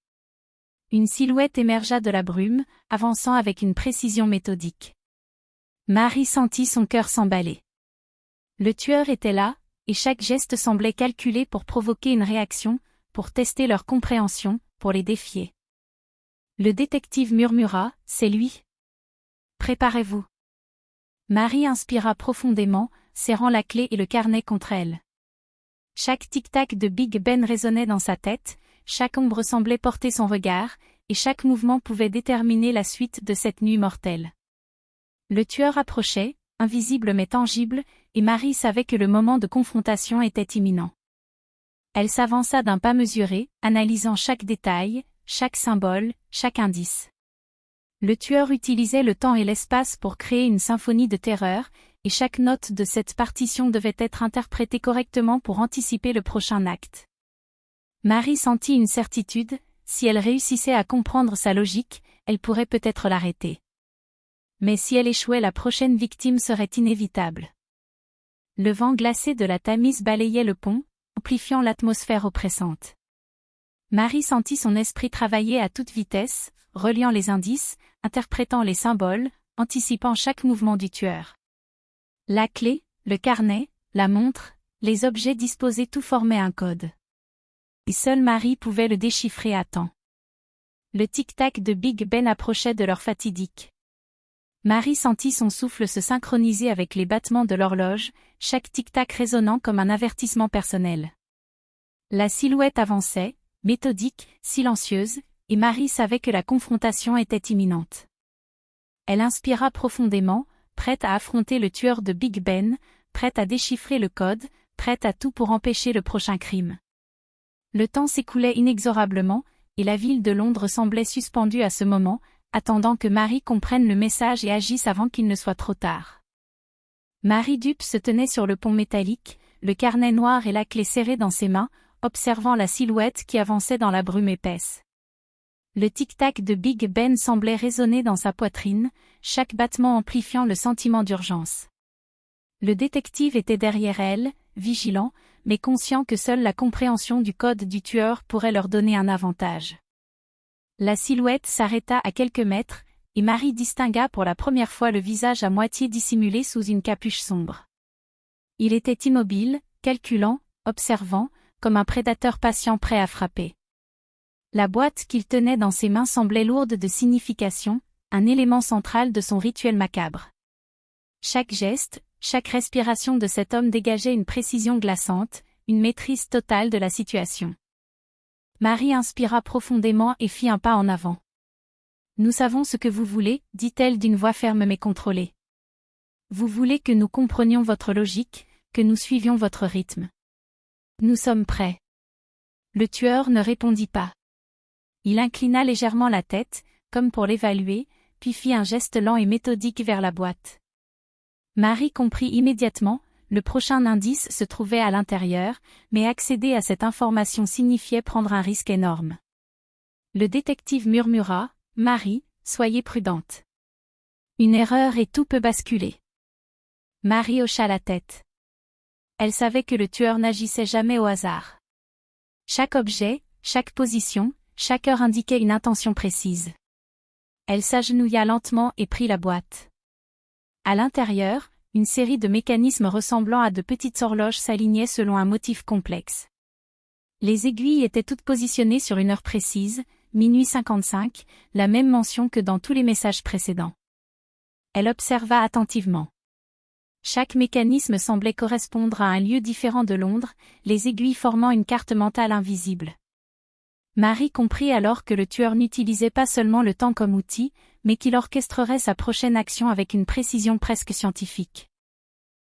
Une silhouette émergea de la brume, avançant avec une précision méthodique. Marie sentit son cœur s'emballer. Le tueur était là, et chaque geste semblait calculé pour provoquer une réaction, pour tester leur compréhension, pour les défier. Le détective murmura, « C'est lui. Préparez-vous. » Marie inspira profondément, serrant la clé et le carnet contre elle. Chaque tic-tac de Big Ben résonnait dans sa tête, chaque ombre semblait porter son regard, et chaque mouvement pouvait déterminer la suite de cette nuit mortelle. Le tueur approchait, invisible mais tangible, et Marie savait que le moment de confrontation était imminent. Elle s'avança d'un pas mesuré, analysant chaque détail, chaque symbole, chaque indice. Le tueur utilisait le temps et l'espace pour créer une symphonie de terreur, et chaque note de cette partition devait être interprétée correctement pour anticiper le prochain acte. Marie sentit une certitude, si elle réussissait à comprendre sa logique, elle pourrait peut-être l'arrêter. Mais si elle échouait, la prochaine victime serait inévitable. Le vent glacé de la Tamise balayait le pont, amplifiant l'atmosphère oppressante. Marie sentit son esprit travailler à toute vitesse, reliant les indices, interprétant les symboles, anticipant chaque mouvement du tueur. La clé, le carnet, la montre, les objets disposés tout formaient un code. Et seule Marie pouvait le déchiffrer à temps. Le tic-tac de Big Ben approchait de l'heure fatidique. Marie sentit son souffle se synchroniser avec les battements de l'horloge, chaque tic-tac résonnant comme un avertissement personnel. La silhouette avançait, méthodique, silencieuse, et Marie savait que la confrontation était imminente. Elle inspira profondément, prête à affronter le tueur de Big Ben, prête à déchiffrer le code, prête à tout pour empêcher le prochain crime. Le temps s'écoulait inexorablement, et la ville de Londres semblait suspendue à ce moment, attendant que Marie comprenne le message et agisse avant qu'il ne soit trop tard. Marie Dupe se tenait sur le pont métallique, le carnet noir et la clé serrée dans ses mains, observant la silhouette qui avançait dans la brume épaisse. Le tic-tac de Big Ben semblait résonner dans sa poitrine, chaque battement amplifiant le sentiment d'urgence. Le détective était derrière elle, vigilant, mais conscient que seule la compréhension du code du tueur pourrait leur donner un avantage. La silhouette s'arrêta à quelques mètres, et Marie distingua pour la première fois le visage à moitié dissimulé sous une capuche sombre. Il était immobile, calculant, observant, comme un prédateur patient prêt à frapper. La boîte qu'il tenait dans ses mains semblait lourde de signification, un élément central de son rituel macabre. Chaque geste, chaque respiration de cet homme dégageait une précision glaçante, une maîtrise totale de la situation. Marie inspira profondément et fit un pas en avant. « Nous savons ce que vous voulez, dit-elle d'une voix ferme mais contrôlée. Vous voulez que nous comprenions votre logique, que nous suivions votre rythme. Nous sommes prêts. Le tueur ne répondit pas. Il inclina légèrement la tête, comme pour l'évaluer, puis fit un geste lent et méthodique vers la boîte. Marie comprit immédiatement, le prochain indice se trouvait à l'intérieur, mais accéder à cette information signifiait prendre un risque énorme. Le détective murmura, « Marie, soyez prudente. Une erreur et tout peut basculer. » Marie hocha la tête. Elle savait que le tueur n'agissait jamais au hasard. Chaque objet, chaque position, chaque heure indiquait une intention précise. Elle s'agenouilla lentement et prit la boîte. À l'intérieur, une série de mécanismes ressemblant à de petites horloges s'alignaient selon un motif complexe. Les aiguilles étaient toutes positionnées sur une heure précise, minuit 55, la même mention que dans tous les messages précédents. Elle observa attentivement. Chaque mécanisme semblait correspondre à un lieu différent de Londres, les aiguilles formant une carte mentale invisible. Marie comprit alors que le tueur n'utilisait pas seulement le temps comme outil, mais qu'il orchestrerait sa prochaine action avec une précision presque scientifique.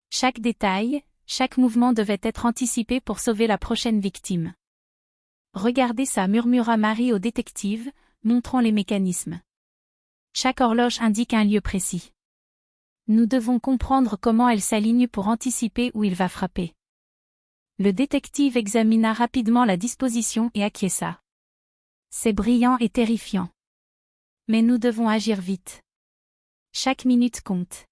Chaque détail, chaque mouvement devait être anticipé pour sauver la prochaine victime. « Regardez ça » murmura Marie au détective, montrant les mécanismes. Chaque horloge indique un lieu précis. Nous devons comprendre comment elle s'aligne pour anticiper où il va frapper. Le détective examina rapidement la disposition et acquiesça. C'est brillant et terrifiant. Mais nous devons agir vite. Chaque minute compte.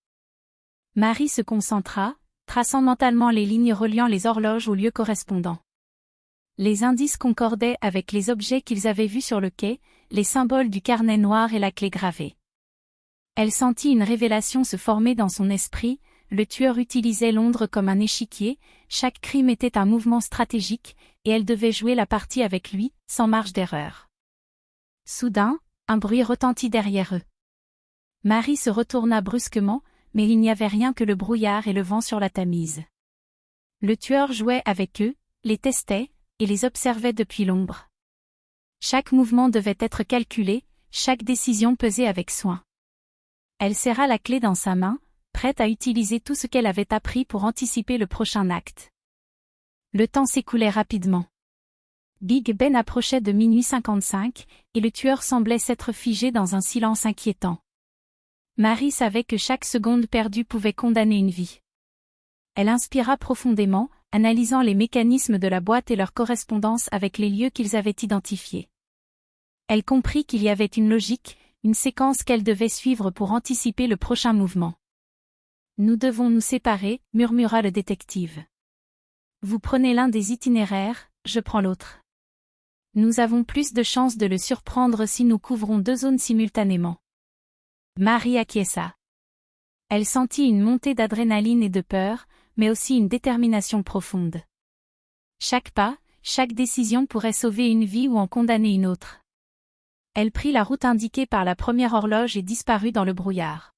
Marie se concentra, traçant mentalement les lignes reliant les horloges au lieu correspondant. Les indices concordaient avec les objets qu'ils avaient vus sur le quai, les symboles du carnet noir et la clé gravée. Elle sentit une révélation se former dans son esprit, le tueur utilisait Londres comme un échiquier, chaque crime était un mouvement stratégique, et elle devait jouer la partie avec lui, sans marge d'erreur. Soudain, un bruit retentit derrière eux. Marie se retourna brusquement, mais il n'y avait rien que le brouillard et le vent sur la Tamise. Le tueur jouait avec eux, les testait, et les observait depuis l'ombre. Chaque mouvement devait être calculé, chaque décision pesée avec soin. Elle serra la clé dans sa main, prête à utiliser tout ce qu'elle avait appris pour anticiper le prochain acte. Le temps s'écoulait rapidement. Big Ben approchait de minuit 55, et le tueur semblait s'être figé dans un silence inquiétant. Marie savait que chaque seconde perdue pouvait condamner une vie. Elle inspira profondément, analysant les mécanismes de la boîte et leur correspondance avec les lieux qu'ils avaient identifiés. Elle comprit qu'il y avait une logique, une séquence qu'elle devait suivre pour anticiper le prochain mouvement. « Nous devons nous séparer » murmura le détective. « Vous prenez l'un des itinéraires, je prends l'autre. Nous avons plus de chances de le surprendre si nous couvrons 2 zones simultanément. » Marie acquiesça. Elle sentit une montée d'adrénaline et de peur, mais aussi une détermination profonde. Chaque pas, chaque décision pourrait sauver une vie ou en condamner une autre. Elle prit la route indiquée par la première horloge et disparut dans le brouillard.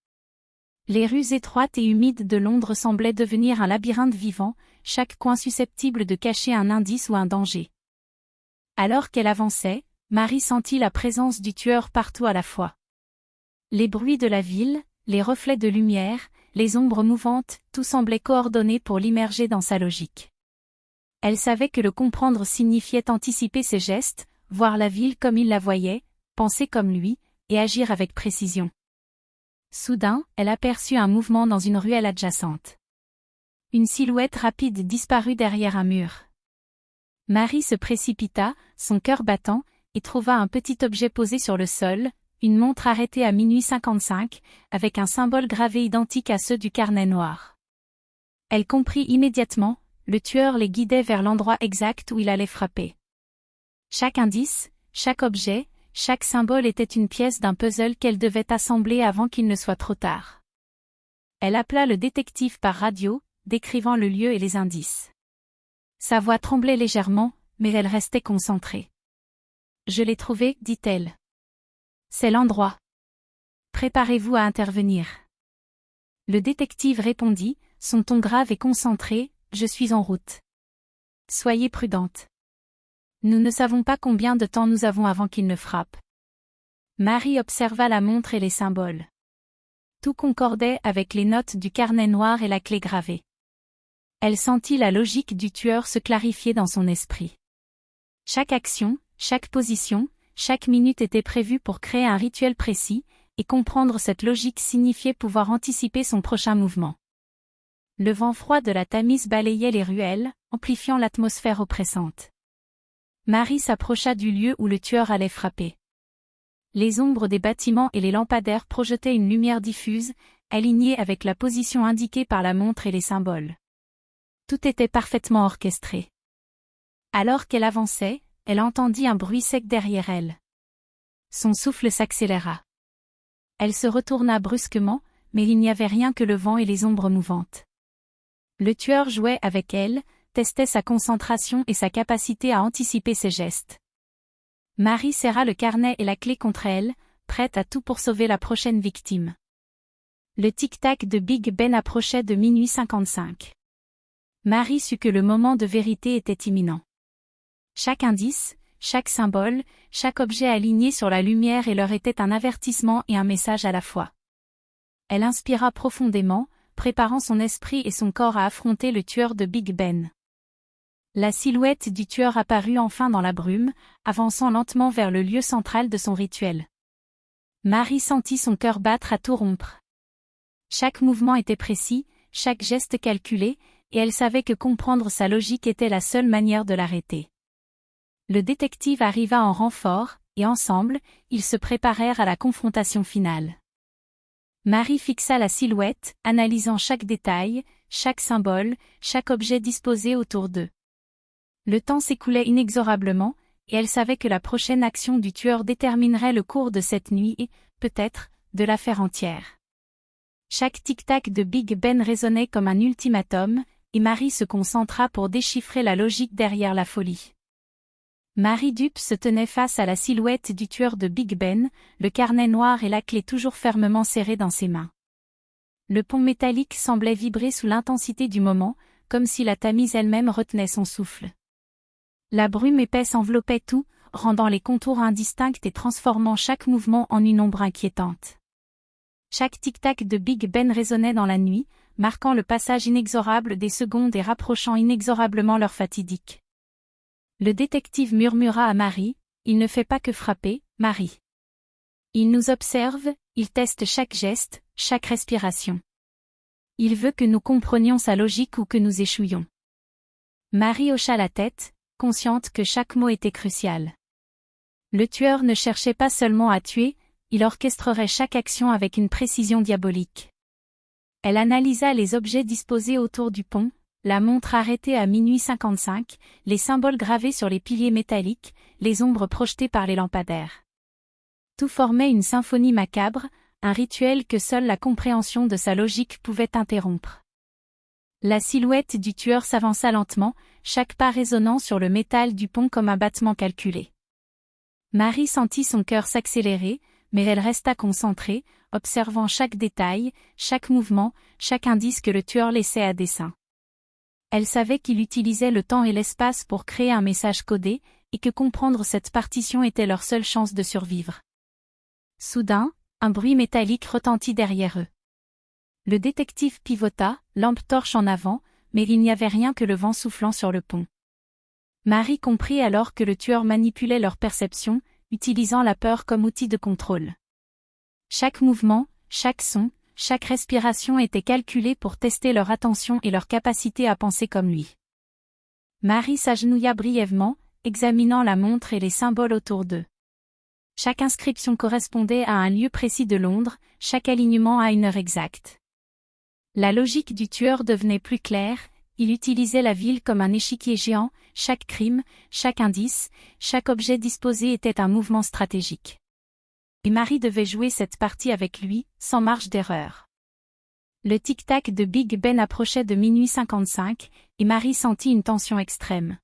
Les rues étroites et humides de Londres semblaient devenir un labyrinthe vivant, chaque coin susceptible de cacher un indice ou un danger. Alors qu'elle avançait, Marie sentit la présence du tueur partout à la fois. Les bruits de la ville, les reflets de lumière, les ombres mouvantes, tout semblait coordonné pour l'immerger dans sa logique. Elle savait que le comprendre signifiait anticiper ses gestes, voir la ville comme il la voyait, penser comme lui, et agir avec précision. Soudain, elle aperçut un mouvement dans une ruelle adjacente. Une silhouette rapide disparut derrière un mur. Marie se précipita, son cœur battant, et trouva un petit objet posé sur le sol, une montre arrêtée à minuit 55, avec un symbole gravé identique à ceux du carnet noir. Elle comprit immédiatement, le tueur les guidait vers l'endroit exact où il allait frapper. Chaque indice, chaque objet, chaque symbole était une pièce d'un puzzle qu'elle devait assembler avant qu'il ne soit trop tard. Elle appela le détective par radio, décrivant le lieu et les indices. Sa voix tremblait légèrement, mais elle restait concentrée. « Je l'ai trouvé » dit-elle. « C'est l'endroit. Préparez-vous à intervenir. » Le détective répondit, son ton grave et concentré, « Je suis en route. Soyez prudente. Nous ne savons pas combien de temps nous avons avant qu'il ne frappe. » Marie observa la montre et les symboles. Tout concordait avec les notes du carnet noir et la clé gravée. Elle sentit la logique du tueur se clarifier dans son esprit. Chaque action, chaque position, chaque minute était prévue pour créer un rituel précis, et comprendre cette logique signifiait pouvoir anticiper son prochain mouvement. Le vent froid de la Tamise balayait les ruelles, amplifiant l'atmosphère oppressante. Marie s'approcha du lieu où le tueur allait frapper. Les ombres des bâtiments et les lampadaires projetaient une lumière diffuse, alignée avec la position indiquée par la montre et les symboles. Tout était parfaitement orchestré. Alors qu'elle avançait, elle entendit un bruit sec derrière elle. Son souffle s'accéléra. Elle se retourna brusquement, mais il n'y avait rien que le vent et les ombres mouvantes. Le tueur jouait avec elle, testait sa concentration et sa capacité à anticiper ses gestes. Marie serra le carnet et la clé contre elle, prête à tout pour sauver la prochaine victime. Le tic-tac de Big Ben approchait de minuit 55. Marie sut que le moment de vérité était imminent. Chaque indice, chaque symbole, chaque objet aligné sur la lumière et leur était un avertissement et un message à la fois. Elle inspira profondément, préparant son esprit et son corps à affronter le tueur de Big Ben. La silhouette du tueur apparut enfin dans la brume, avançant lentement vers le lieu central de son rituel. Marie sentit son cœur battre à tout rompre. Chaque mouvement était précis, chaque geste calculé, et elle savait que comprendre sa logique était la seule manière de l'arrêter. Le détective arriva en renfort, et ensemble, ils se préparèrent à la confrontation finale. Marie fixa la silhouette, analysant chaque détail, chaque symbole, chaque objet disposé autour d'eux. Le temps s'écoulait inexorablement, et elle savait que la prochaine action du tueur déterminerait le cours de cette nuit et, peut-être, de l'affaire entière. Chaque tic-tac de Big Ben résonnait comme un ultimatum, et Marie se concentra pour déchiffrer la logique derrière la folie. Marie Dupe se tenait face à la silhouette du tueur de Big Ben, le carnet noir et la clé toujours fermement serrée dans ses mains. Le pont métallique semblait vibrer sous l'intensité du moment, comme si la Tamise elle-même retenait son souffle. La brume épaisse enveloppait tout, rendant les contours indistincts et transformant chaque mouvement en une ombre inquiétante. Chaque tic-tac de Big Ben résonnait dans la nuit, marquant le passage inexorable des secondes et rapprochant inexorablement l'heure fatidique. Le détective murmura à Marie, « Il ne fait pas que frapper, Marie. Il nous observe, il teste chaque geste, chaque respiration. Il veut que nous comprenions sa logique ou que nous échouions. » Marie hocha la tête, consciente que chaque mot était crucial. Le tueur ne cherchait pas seulement à tuer, il orchestrerait chaque action avec une précision diabolique. Elle analysa les objets disposés autour du pont, la montre arrêtée à minuit 55, les symboles gravés sur les piliers métalliques, les ombres projetées par les lampadaires. Tout formait une symphonie macabre, un rituel que seule la compréhension de sa logique pouvait interrompre. La silhouette du tueur s'avança lentement, chaque pas résonnant sur le métal du pont comme un battement calculé. Marie sentit son cœur s'accélérer, mais elle resta concentrée, observant chaque détail, chaque mouvement, chaque indice que le tueur laissait à dessein. Elle savait qu'il utilisait le temps et l'espace pour créer un message codé, et que comprendre cette partition était leur seule chance de survivre. Soudain, un bruit métallique retentit derrière eux. Le détective pivota, lampe torche en avant, mais il n'y avait rien que le vent soufflant sur le pont. Marie comprit alors que le tueur manipulait leur perception, utilisant la peur comme outil de contrôle. Chaque mouvement, chaque son, chaque respiration était calculé pour tester leur attention et leur capacité à penser comme lui. Marie s'agenouilla brièvement, examinant la montre et les symboles autour d'eux. Chaque inscription correspondait à un lieu précis de Londres, chaque alignement à une heure exacte. La logique du tueur devenait plus claire, il utilisait la ville comme un échiquier géant, chaque crime, chaque indice, chaque objet disposé était un mouvement stratégique. Et Marie devait jouer cette partie avec lui, sans marge d'erreur. Le tic-tac de Big Ben approchait de minuit 55, et Marie sentit une tension extrême.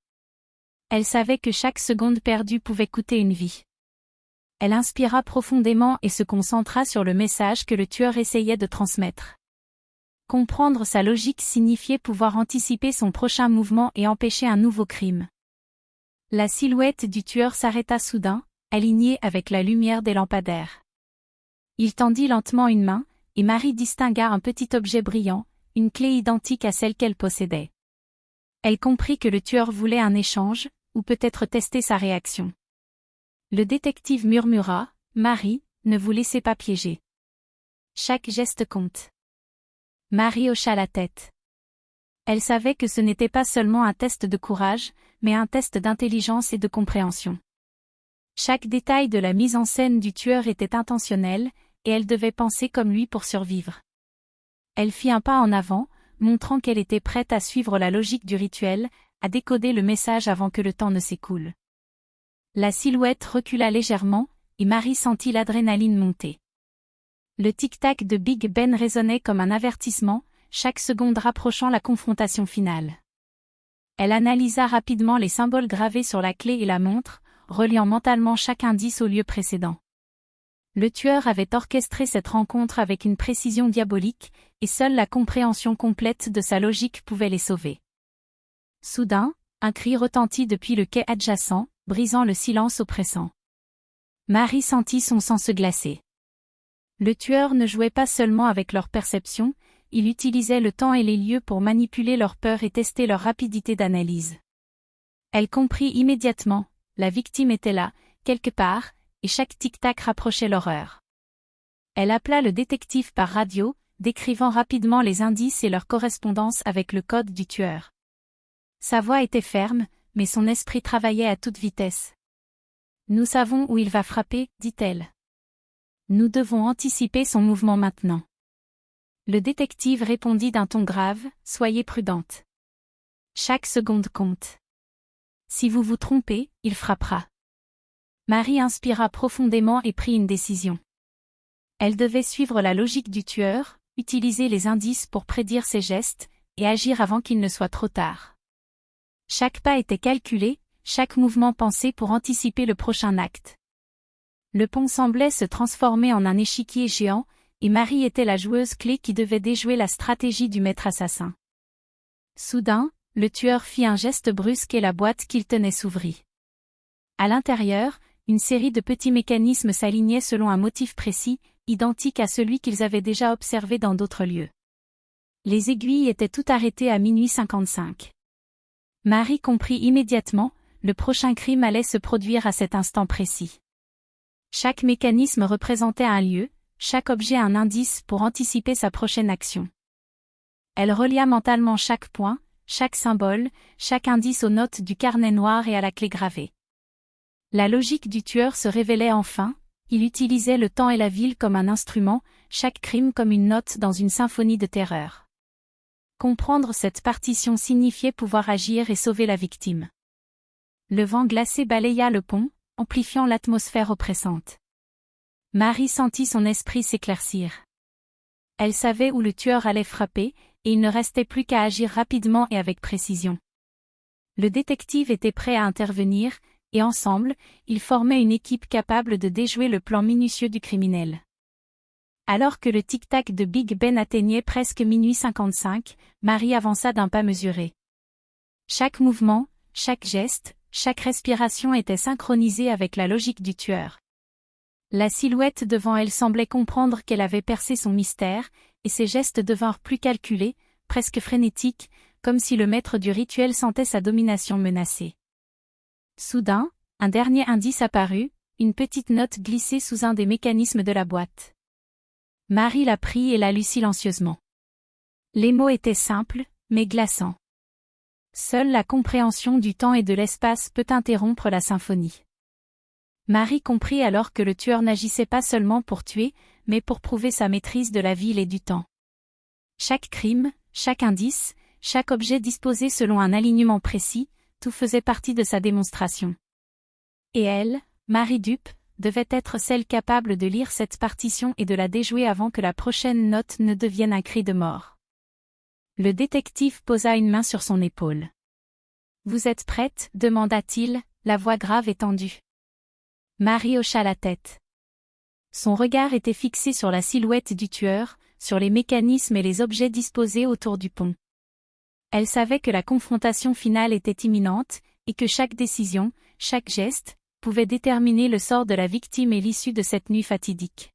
Elle savait que chaque seconde perdue pouvait coûter une vie. Elle inspira profondément et se concentra sur le message que le tueur essayait de transmettre. Comprendre sa logique signifiait pouvoir anticiper son prochain mouvement et empêcher un nouveau crime. La silhouette du tueur s'arrêta soudain, alignée avec la lumière des lampadaires. Il tendit lentement une main, et Marie distingua un petit objet brillant, une clé identique à celle qu'elle possédait. Elle comprit que le tueur voulait un échange, ou peut-être tester sa réaction. Le détective murmura, « Marie, ne vous laissez pas piéger. Chaque geste compte. » Marie hocha la tête. Elle savait que ce n'était pas seulement un test de courage, mais un test d'intelligence et de compréhension. Chaque détail de la mise en scène du tueur était intentionnel, et elle devait penser comme lui pour survivre. Elle fit un pas en avant, montrant qu'elle était prête à suivre la logique du rituel, à décoder le message avant que le temps ne s'écoule. La silhouette recula légèrement, et Marie sentit l'adrénaline monter. Le tic-tac de Big Ben résonnait comme un avertissement, chaque seconde rapprochant la confrontation finale. Elle analysa rapidement les symboles gravés sur la clé et la montre, reliant mentalement chaque indice au lieu précédent. Le tueur avait orchestré cette rencontre avec une précision diabolique, et seule la compréhension complète de sa logique pouvait les sauver. Soudain, un cri retentit depuis le quai adjacent, brisant le silence oppressant. Marie sentit son sang se glacer. Le tueur ne jouait pas seulement avec leur perception, il utilisait le temps et les lieux pour manipuler leur peur et tester leur rapidité d'analyse. Elle comprit immédiatement, la victime était là, quelque part, et chaque tic-tac rapprochait l'horreur. Elle appela le détective par radio, décrivant rapidement les indices et leur correspondance avec le code du tueur. Sa voix était ferme, mais son esprit travaillait à toute vitesse. « Nous savons où il va frapper, dit-elle. Nous devons anticiper son mouvement maintenant. » Le détective répondit d'un ton grave, « Soyez prudente. Chaque seconde compte. Si vous vous trompez, il frappera. » Marie inspira profondément et prit une décision. Elle devait suivre la logique du tueur, utiliser les indices pour prédire ses gestes, et agir avant qu'il ne soit trop tard. Chaque pas était calculé, chaque mouvement pensé pour anticiper le prochain acte. Le pont semblait se transformer en un échiquier géant, et Marie était la joueuse clé qui devait déjouer la stratégie du maître assassin. Soudain, le tueur fit un geste brusque et la boîte qu'il tenait s'ouvrit. À l'intérieur, une série de petits mécanismes s'alignaient selon un motif précis, identique à celui qu'ils avaient déjà observé dans d'autres lieux. Les aiguilles étaient toutes arrêtées à minuit 55. Marie comprit immédiatement, le prochain crime allait se produire à cet instant précis. Chaque mécanisme représentait un lieu, chaque objet un indice pour anticiper sa prochaine action. Elle relia mentalement chaque point, chaque symbole, chaque indice aux notes du carnet noir et à la clé gravée. La logique du tueur se révélait enfin, il utilisait le temps et la ville comme un instrument, chaque crime comme une note dans une symphonie de terreur. Comprendre cette partition signifiait pouvoir agir et sauver la victime. Le vent glacé balaya le pont, amplifiant l'atmosphère oppressante. Marie sentit son esprit s'éclaircir. Elle savait où le tueur allait frapper, et il ne restait plus qu'à agir rapidement et avec précision. Le détective était prêt à intervenir, et ensemble, ils formaient une équipe capable de déjouer le plan minutieux du criminel. Alors que le tic-tac de Big Ben atteignait presque minuit 55, Marie avança d'un pas mesuré. Chaque mouvement, chaque geste, chaque respiration était synchronisée avec la logique du tueur. La silhouette devant elle semblait comprendre qu'elle avait percé son mystère, et ses gestes devinrent plus calculés, presque frénétiques, comme si le maître du rituel sentait sa domination menacée. Soudain, un dernier indice apparut, une petite note glissée sous un des mécanismes de la boîte. Marie la prit et la lut silencieusement. Les mots étaient simples, mais glaçants. Seule la compréhension du temps et de l'espace peut interrompre la symphonie. Marie comprit alors que le tueur n'agissait pas seulement pour tuer, mais pour prouver sa maîtrise de la ville et du temps. Chaque crime, chaque indice, chaque objet disposé selon un alignement précis, tout faisait partie de sa démonstration. Et elle, Marie dupe, devait être celle capable de lire cette partition et de la déjouer avant que la prochaine note ne devienne un cri de mort. Le détective posa une main sur son épaule. « Vous êtes prête ?» demanda-t-il, la voix grave et tendue. Marie hocha la tête. Son regard était fixé sur la silhouette du tueur, sur les mécanismes et les objets disposés autour du pont. Elle savait que la confrontation finale était imminente, et que chaque décision, chaque geste, pouvait déterminer le sort de la victime et l'issue de cette nuit fatidique.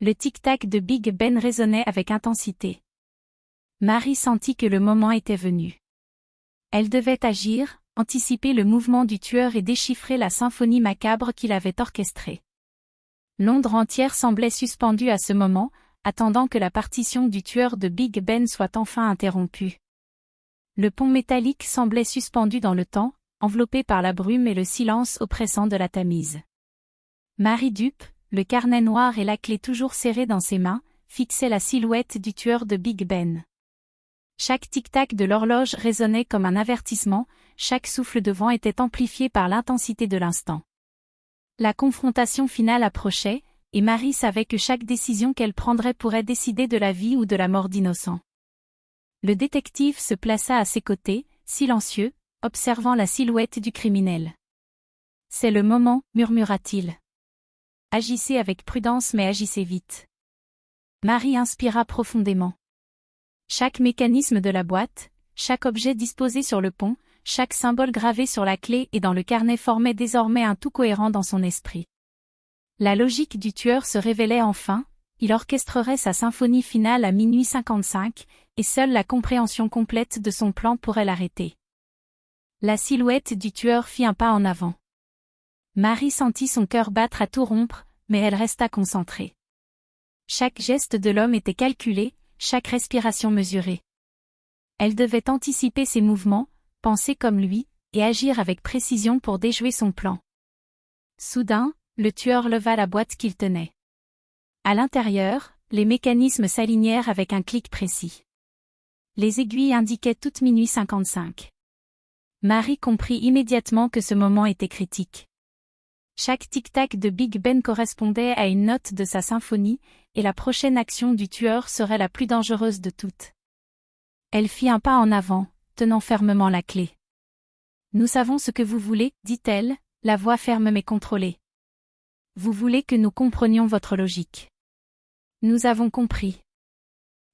Le tic-tac de Big Ben résonnait avec intensité. Marie sentit que le moment était venu. Elle devait agir, anticiper le mouvement du tueur et déchiffrer la symphonie macabre qu'il avait orchestrée. Londres entière semblait suspendue à ce moment, attendant que la partition du tueur de Big Ben soit enfin interrompue. Le pont métallique semblait suspendu dans le temps, enveloppé par la brume et le silence oppressant de la Tamise. Marie Dupe, le carnet noir et la clé toujours serrée dans ses mains, fixaient la silhouette du tueur de Big Ben. Chaque tic-tac de l'horloge résonnait comme un avertissement, chaque souffle de vent était amplifié par l'intensité de l'instant. La confrontation finale approchait, et Marie savait que chaque décision qu'elle prendrait pourrait décider de la vie ou de la mort d'innocents. Le détective se plaça à ses côtés, silencieux, observant la silhouette du criminel. « C'est le moment, murmura-t-il. Agissez avec prudence mais agissez vite. » Marie inspira profondément. Chaque mécanisme de la boîte, chaque objet disposé sur le pont, chaque symbole gravé sur la clé et dans le carnet formait désormais un tout cohérent dans son esprit. La logique du tueur se révélait enfin, il orchestrerait sa symphonie finale à minuit 55, et seule la compréhension complète de son plan pourrait l'arrêter. La silhouette du tueur fit un pas en avant. Marie sentit son cœur battre à tout rompre, mais elle resta concentrée. Chaque geste de l'homme était calculé, chaque respiration mesurée. Elle devait anticiper ses mouvements, penser comme lui, et agir avec précision pour déjouer son plan. Soudain, le tueur leva la boîte qu'il tenait. À l'intérieur, les mécanismes s'alignèrent avec un clic précis. Les aiguilles indiquaient toutes minuit 55. Marie comprit immédiatement que ce moment était critique. Chaque tic-tac de Big Ben correspondait à une note de sa symphonie, et la prochaine action du tueur serait la plus dangereuse de toutes. Elle fit un pas en avant, tenant fermement la clé. « Nous savons ce que vous voulez, dit-elle, la voix ferme mais contrôlée. Vous voulez que nous comprenions votre logique. Nous avons compris. »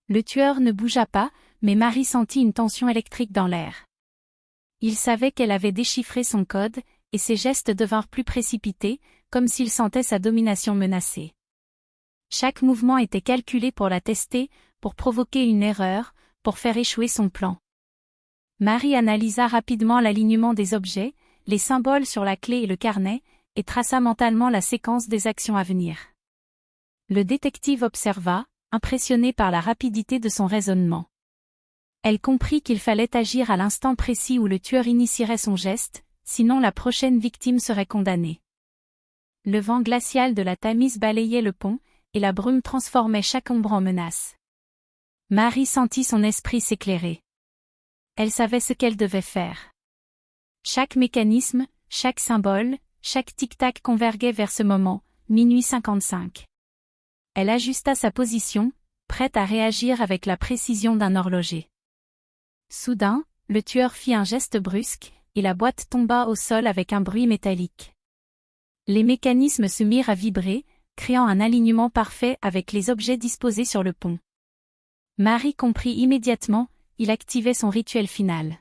Le tueur ne bougea pas, mais Marie sentit une tension électrique dans l'air. Il savait qu'elle avait déchiffré son code, et ses gestes devinrent plus précipités, comme s'il sentait sa domination menacée. Chaque mouvement était calculé pour la tester, pour provoquer une erreur, pour faire échouer son plan. Marie analysa rapidement l'alignement des objets, les symboles sur la clé et le carnet, et traça mentalement la séquence des actions à venir. Le détective observa, impressionné par la rapidité de son raisonnement. Elle comprit qu'il fallait agir à l'instant précis où le tueur initierait son geste, sinon la prochaine victime serait condamnée. Le vent glacial de la Tamise balayait le pont, et la brume transformait chaque ombre en menace. Marie sentit son esprit s'éclairer. Elle savait ce qu'elle devait faire. Chaque mécanisme, chaque symbole, chaque tic-tac convergeait vers ce moment, minuit 55. Elle ajusta sa position, prête à réagir avec la précision d'un horloger. Soudain, le tueur fit un geste brusque, et la boîte tomba au sol avec un bruit métallique. Les mécanismes se mirent à vibrer, créant un alignement parfait avec les objets disposés sur le pont. Marie comprit immédiatement, il activait son rituel final.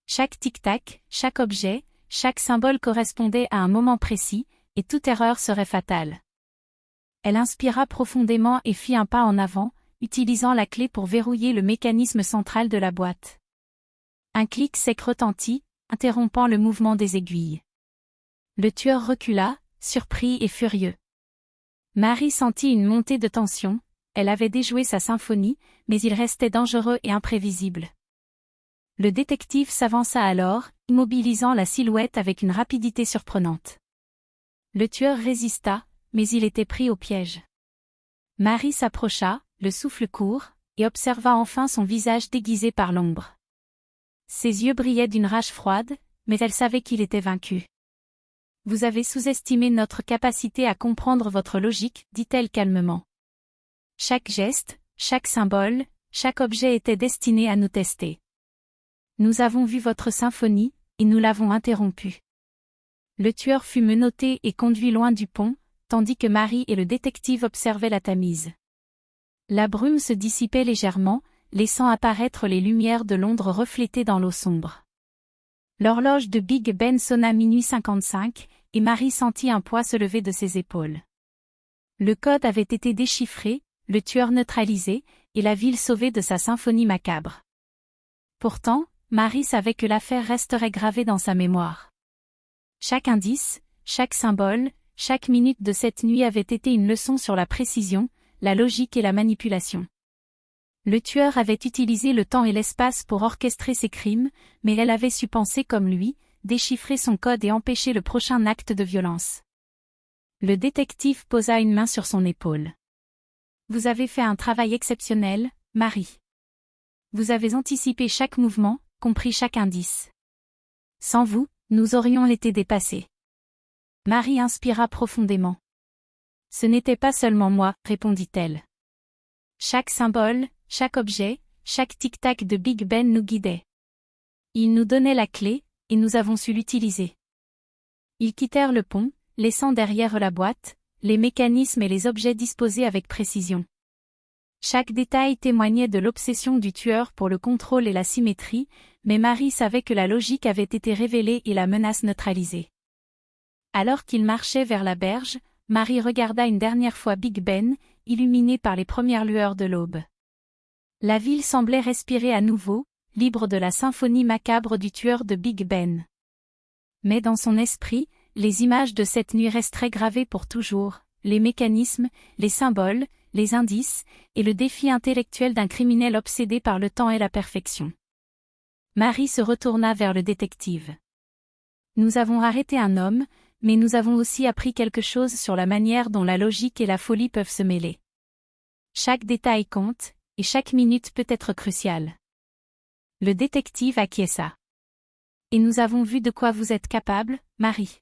Chaque tic-tac, chaque objet, chaque symbole correspondait à un moment précis, et toute erreur serait fatale. Elle inspira profondément et fit un pas en avant, utilisant la clé pour verrouiller le mécanisme central de la boîte. Un clic sec retentit, interrompant le mouvement des aiguilles. Le tueur recula, surpris et furieux. Marie sentit une montée de tension, elle avait déjoué sa symphonie, mais il restait dangereux et imprévisible. Le détective s'avança alors, immobilisant la silhouette avec une rapidité surprenante. Le tueur résista, mais il était pris au piège. Marie s'approcha, le souffle court, et observa enfin son visage déguisé par l'ombre. Ses yeux brillaient d'une rage froide, mais elle savait qu'il était vaincu. « Vous avez sous-estimé notre capacité à comprendre votre logique, dit-elle calmement. Chaque geste, chaque symbole, chaque objet était destiné à nous tester. Nous avons vu votre symphonie, et nous l'avons interrompue. » Le tueur fut menotté et conduit loin du pont, tandis que Marie et le détective observaient la Tamise. La brume se dissipait légèrement, laissant apparaître les lumières de Londres reflétées dans l'eau sombre. L'horloge de Big Ben sonna minuit 55, et Marie sentit un poids se lever de ses épaules. Le code avait été déchiffré, le tueur neutralisé, et la ville sauvée de sa symphonie macabre. Pourtant, Marie savait que l'affaire resterait gravée dans sa mémoire. Chaque indice, chaque symbole, chaque minute de cette nuit avait été une leçon sur la précision, la logique et la manipulation. Le tueur avait utilisé le temps et l'espace pour orchestrer ses crimes, mais elle avait su penser comme lui, déchiffrer son code et empêcher le prochain acte de violence. Le détective posa une main sur son épaule. « Vous avez fait un travail exceptionnel, Marie. Vous avez anticipé chaque mouvement, compris chaque indice. Sans vous, nous aurions été dépassés. » Marie inspira profondément. « Ce n'était pas seulement moi, répondit-elle. Chaque symbole, chaque objet, chaque tic-tac de Big Ben nous guidait. Il nous donnait la clé, et nous avons su l'utiliser. » Ils quittèrent le pont, laissant derrière la boîte, les mécanismes et les objets disposés avec précision. Chaque détail témoignait de l'obsession du tueur pour le contrôle et la symétrie, mais Marie savait que la logique avait été révélée et la menace neutralisée. Alors qu'ils marchaient vers la berge, Marie regarda une dernière fois Big Ben, illuminé par les premières lueurs de l'aube. La ville semblait respirer à nouveau, libre de la symphonie macabre du tueur de Big Ben. Mais dans son esprit, les images de cette nuit resteraient gravées pour toujours, les mécanismes, les symboles, les indices, et le défi intellectuel d'un criminel obsédé par le temps et la perfection. Marie se retourna vers le détective. « Nous avons arrêté un homme, mais nous avons aussi appris quelque chose sur la manière dont la logique et la folie peuvent se mêler. Chaque détail compte, et chaque minute peut être cruciale. » Le détective acquiesça. « Et nous avons vu de quoi vous êtes capable, Marie.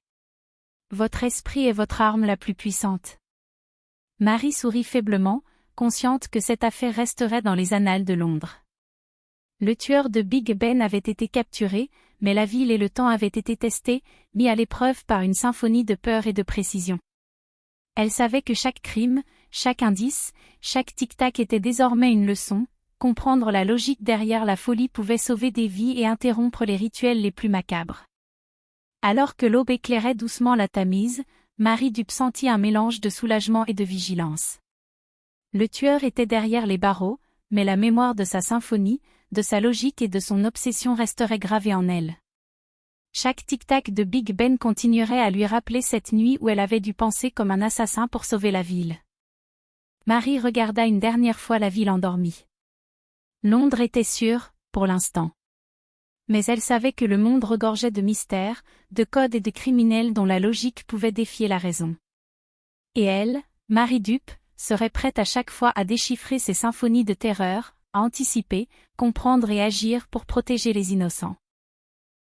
Votre esprit est votre arme la plus puissante. » Marie sourit faiblement, consciente que cette affaire resterait dans les annales de Londres. Le tueur de Big Ben avait été capturé, mais la ville et le temps avaient été testés, mis à l'épreuve par une symphonie de peur et de précision. Elle savait que chaque crime, chaque indice, chaque tic-tac était désormais une leçon, comprendre la logique derrière la folie pouvait sauver des vies et interrompre les rituels les plus macabres. Alors que l'aube éclairait doucement la Tamise, Marie Dupe sentit un mélange de soulagement et de vigilance. Le tueur était derrière les barreaux, mais la mémoire de sa symphonie, de sa logique et de son obsession resterait gravée en elle. Chaque tic-tac de Big Ben continuerait à lui rappeler cette nuit où elle avait dû penser comme un assassin pour sauver la ville. Marie regarda une dernière fois la ville endormie. Londres était sûre, pour l'instant. Mais elle savait que le monde regorgeait de mystères, de codes et de criminels dont la logique pouvait défier la raison. Et elle, Marie Dupe, serait prête à chaque fois à déchiffrer ces symphonies de terreur, à anticiper, comprendre et agir pour protéger les innocents.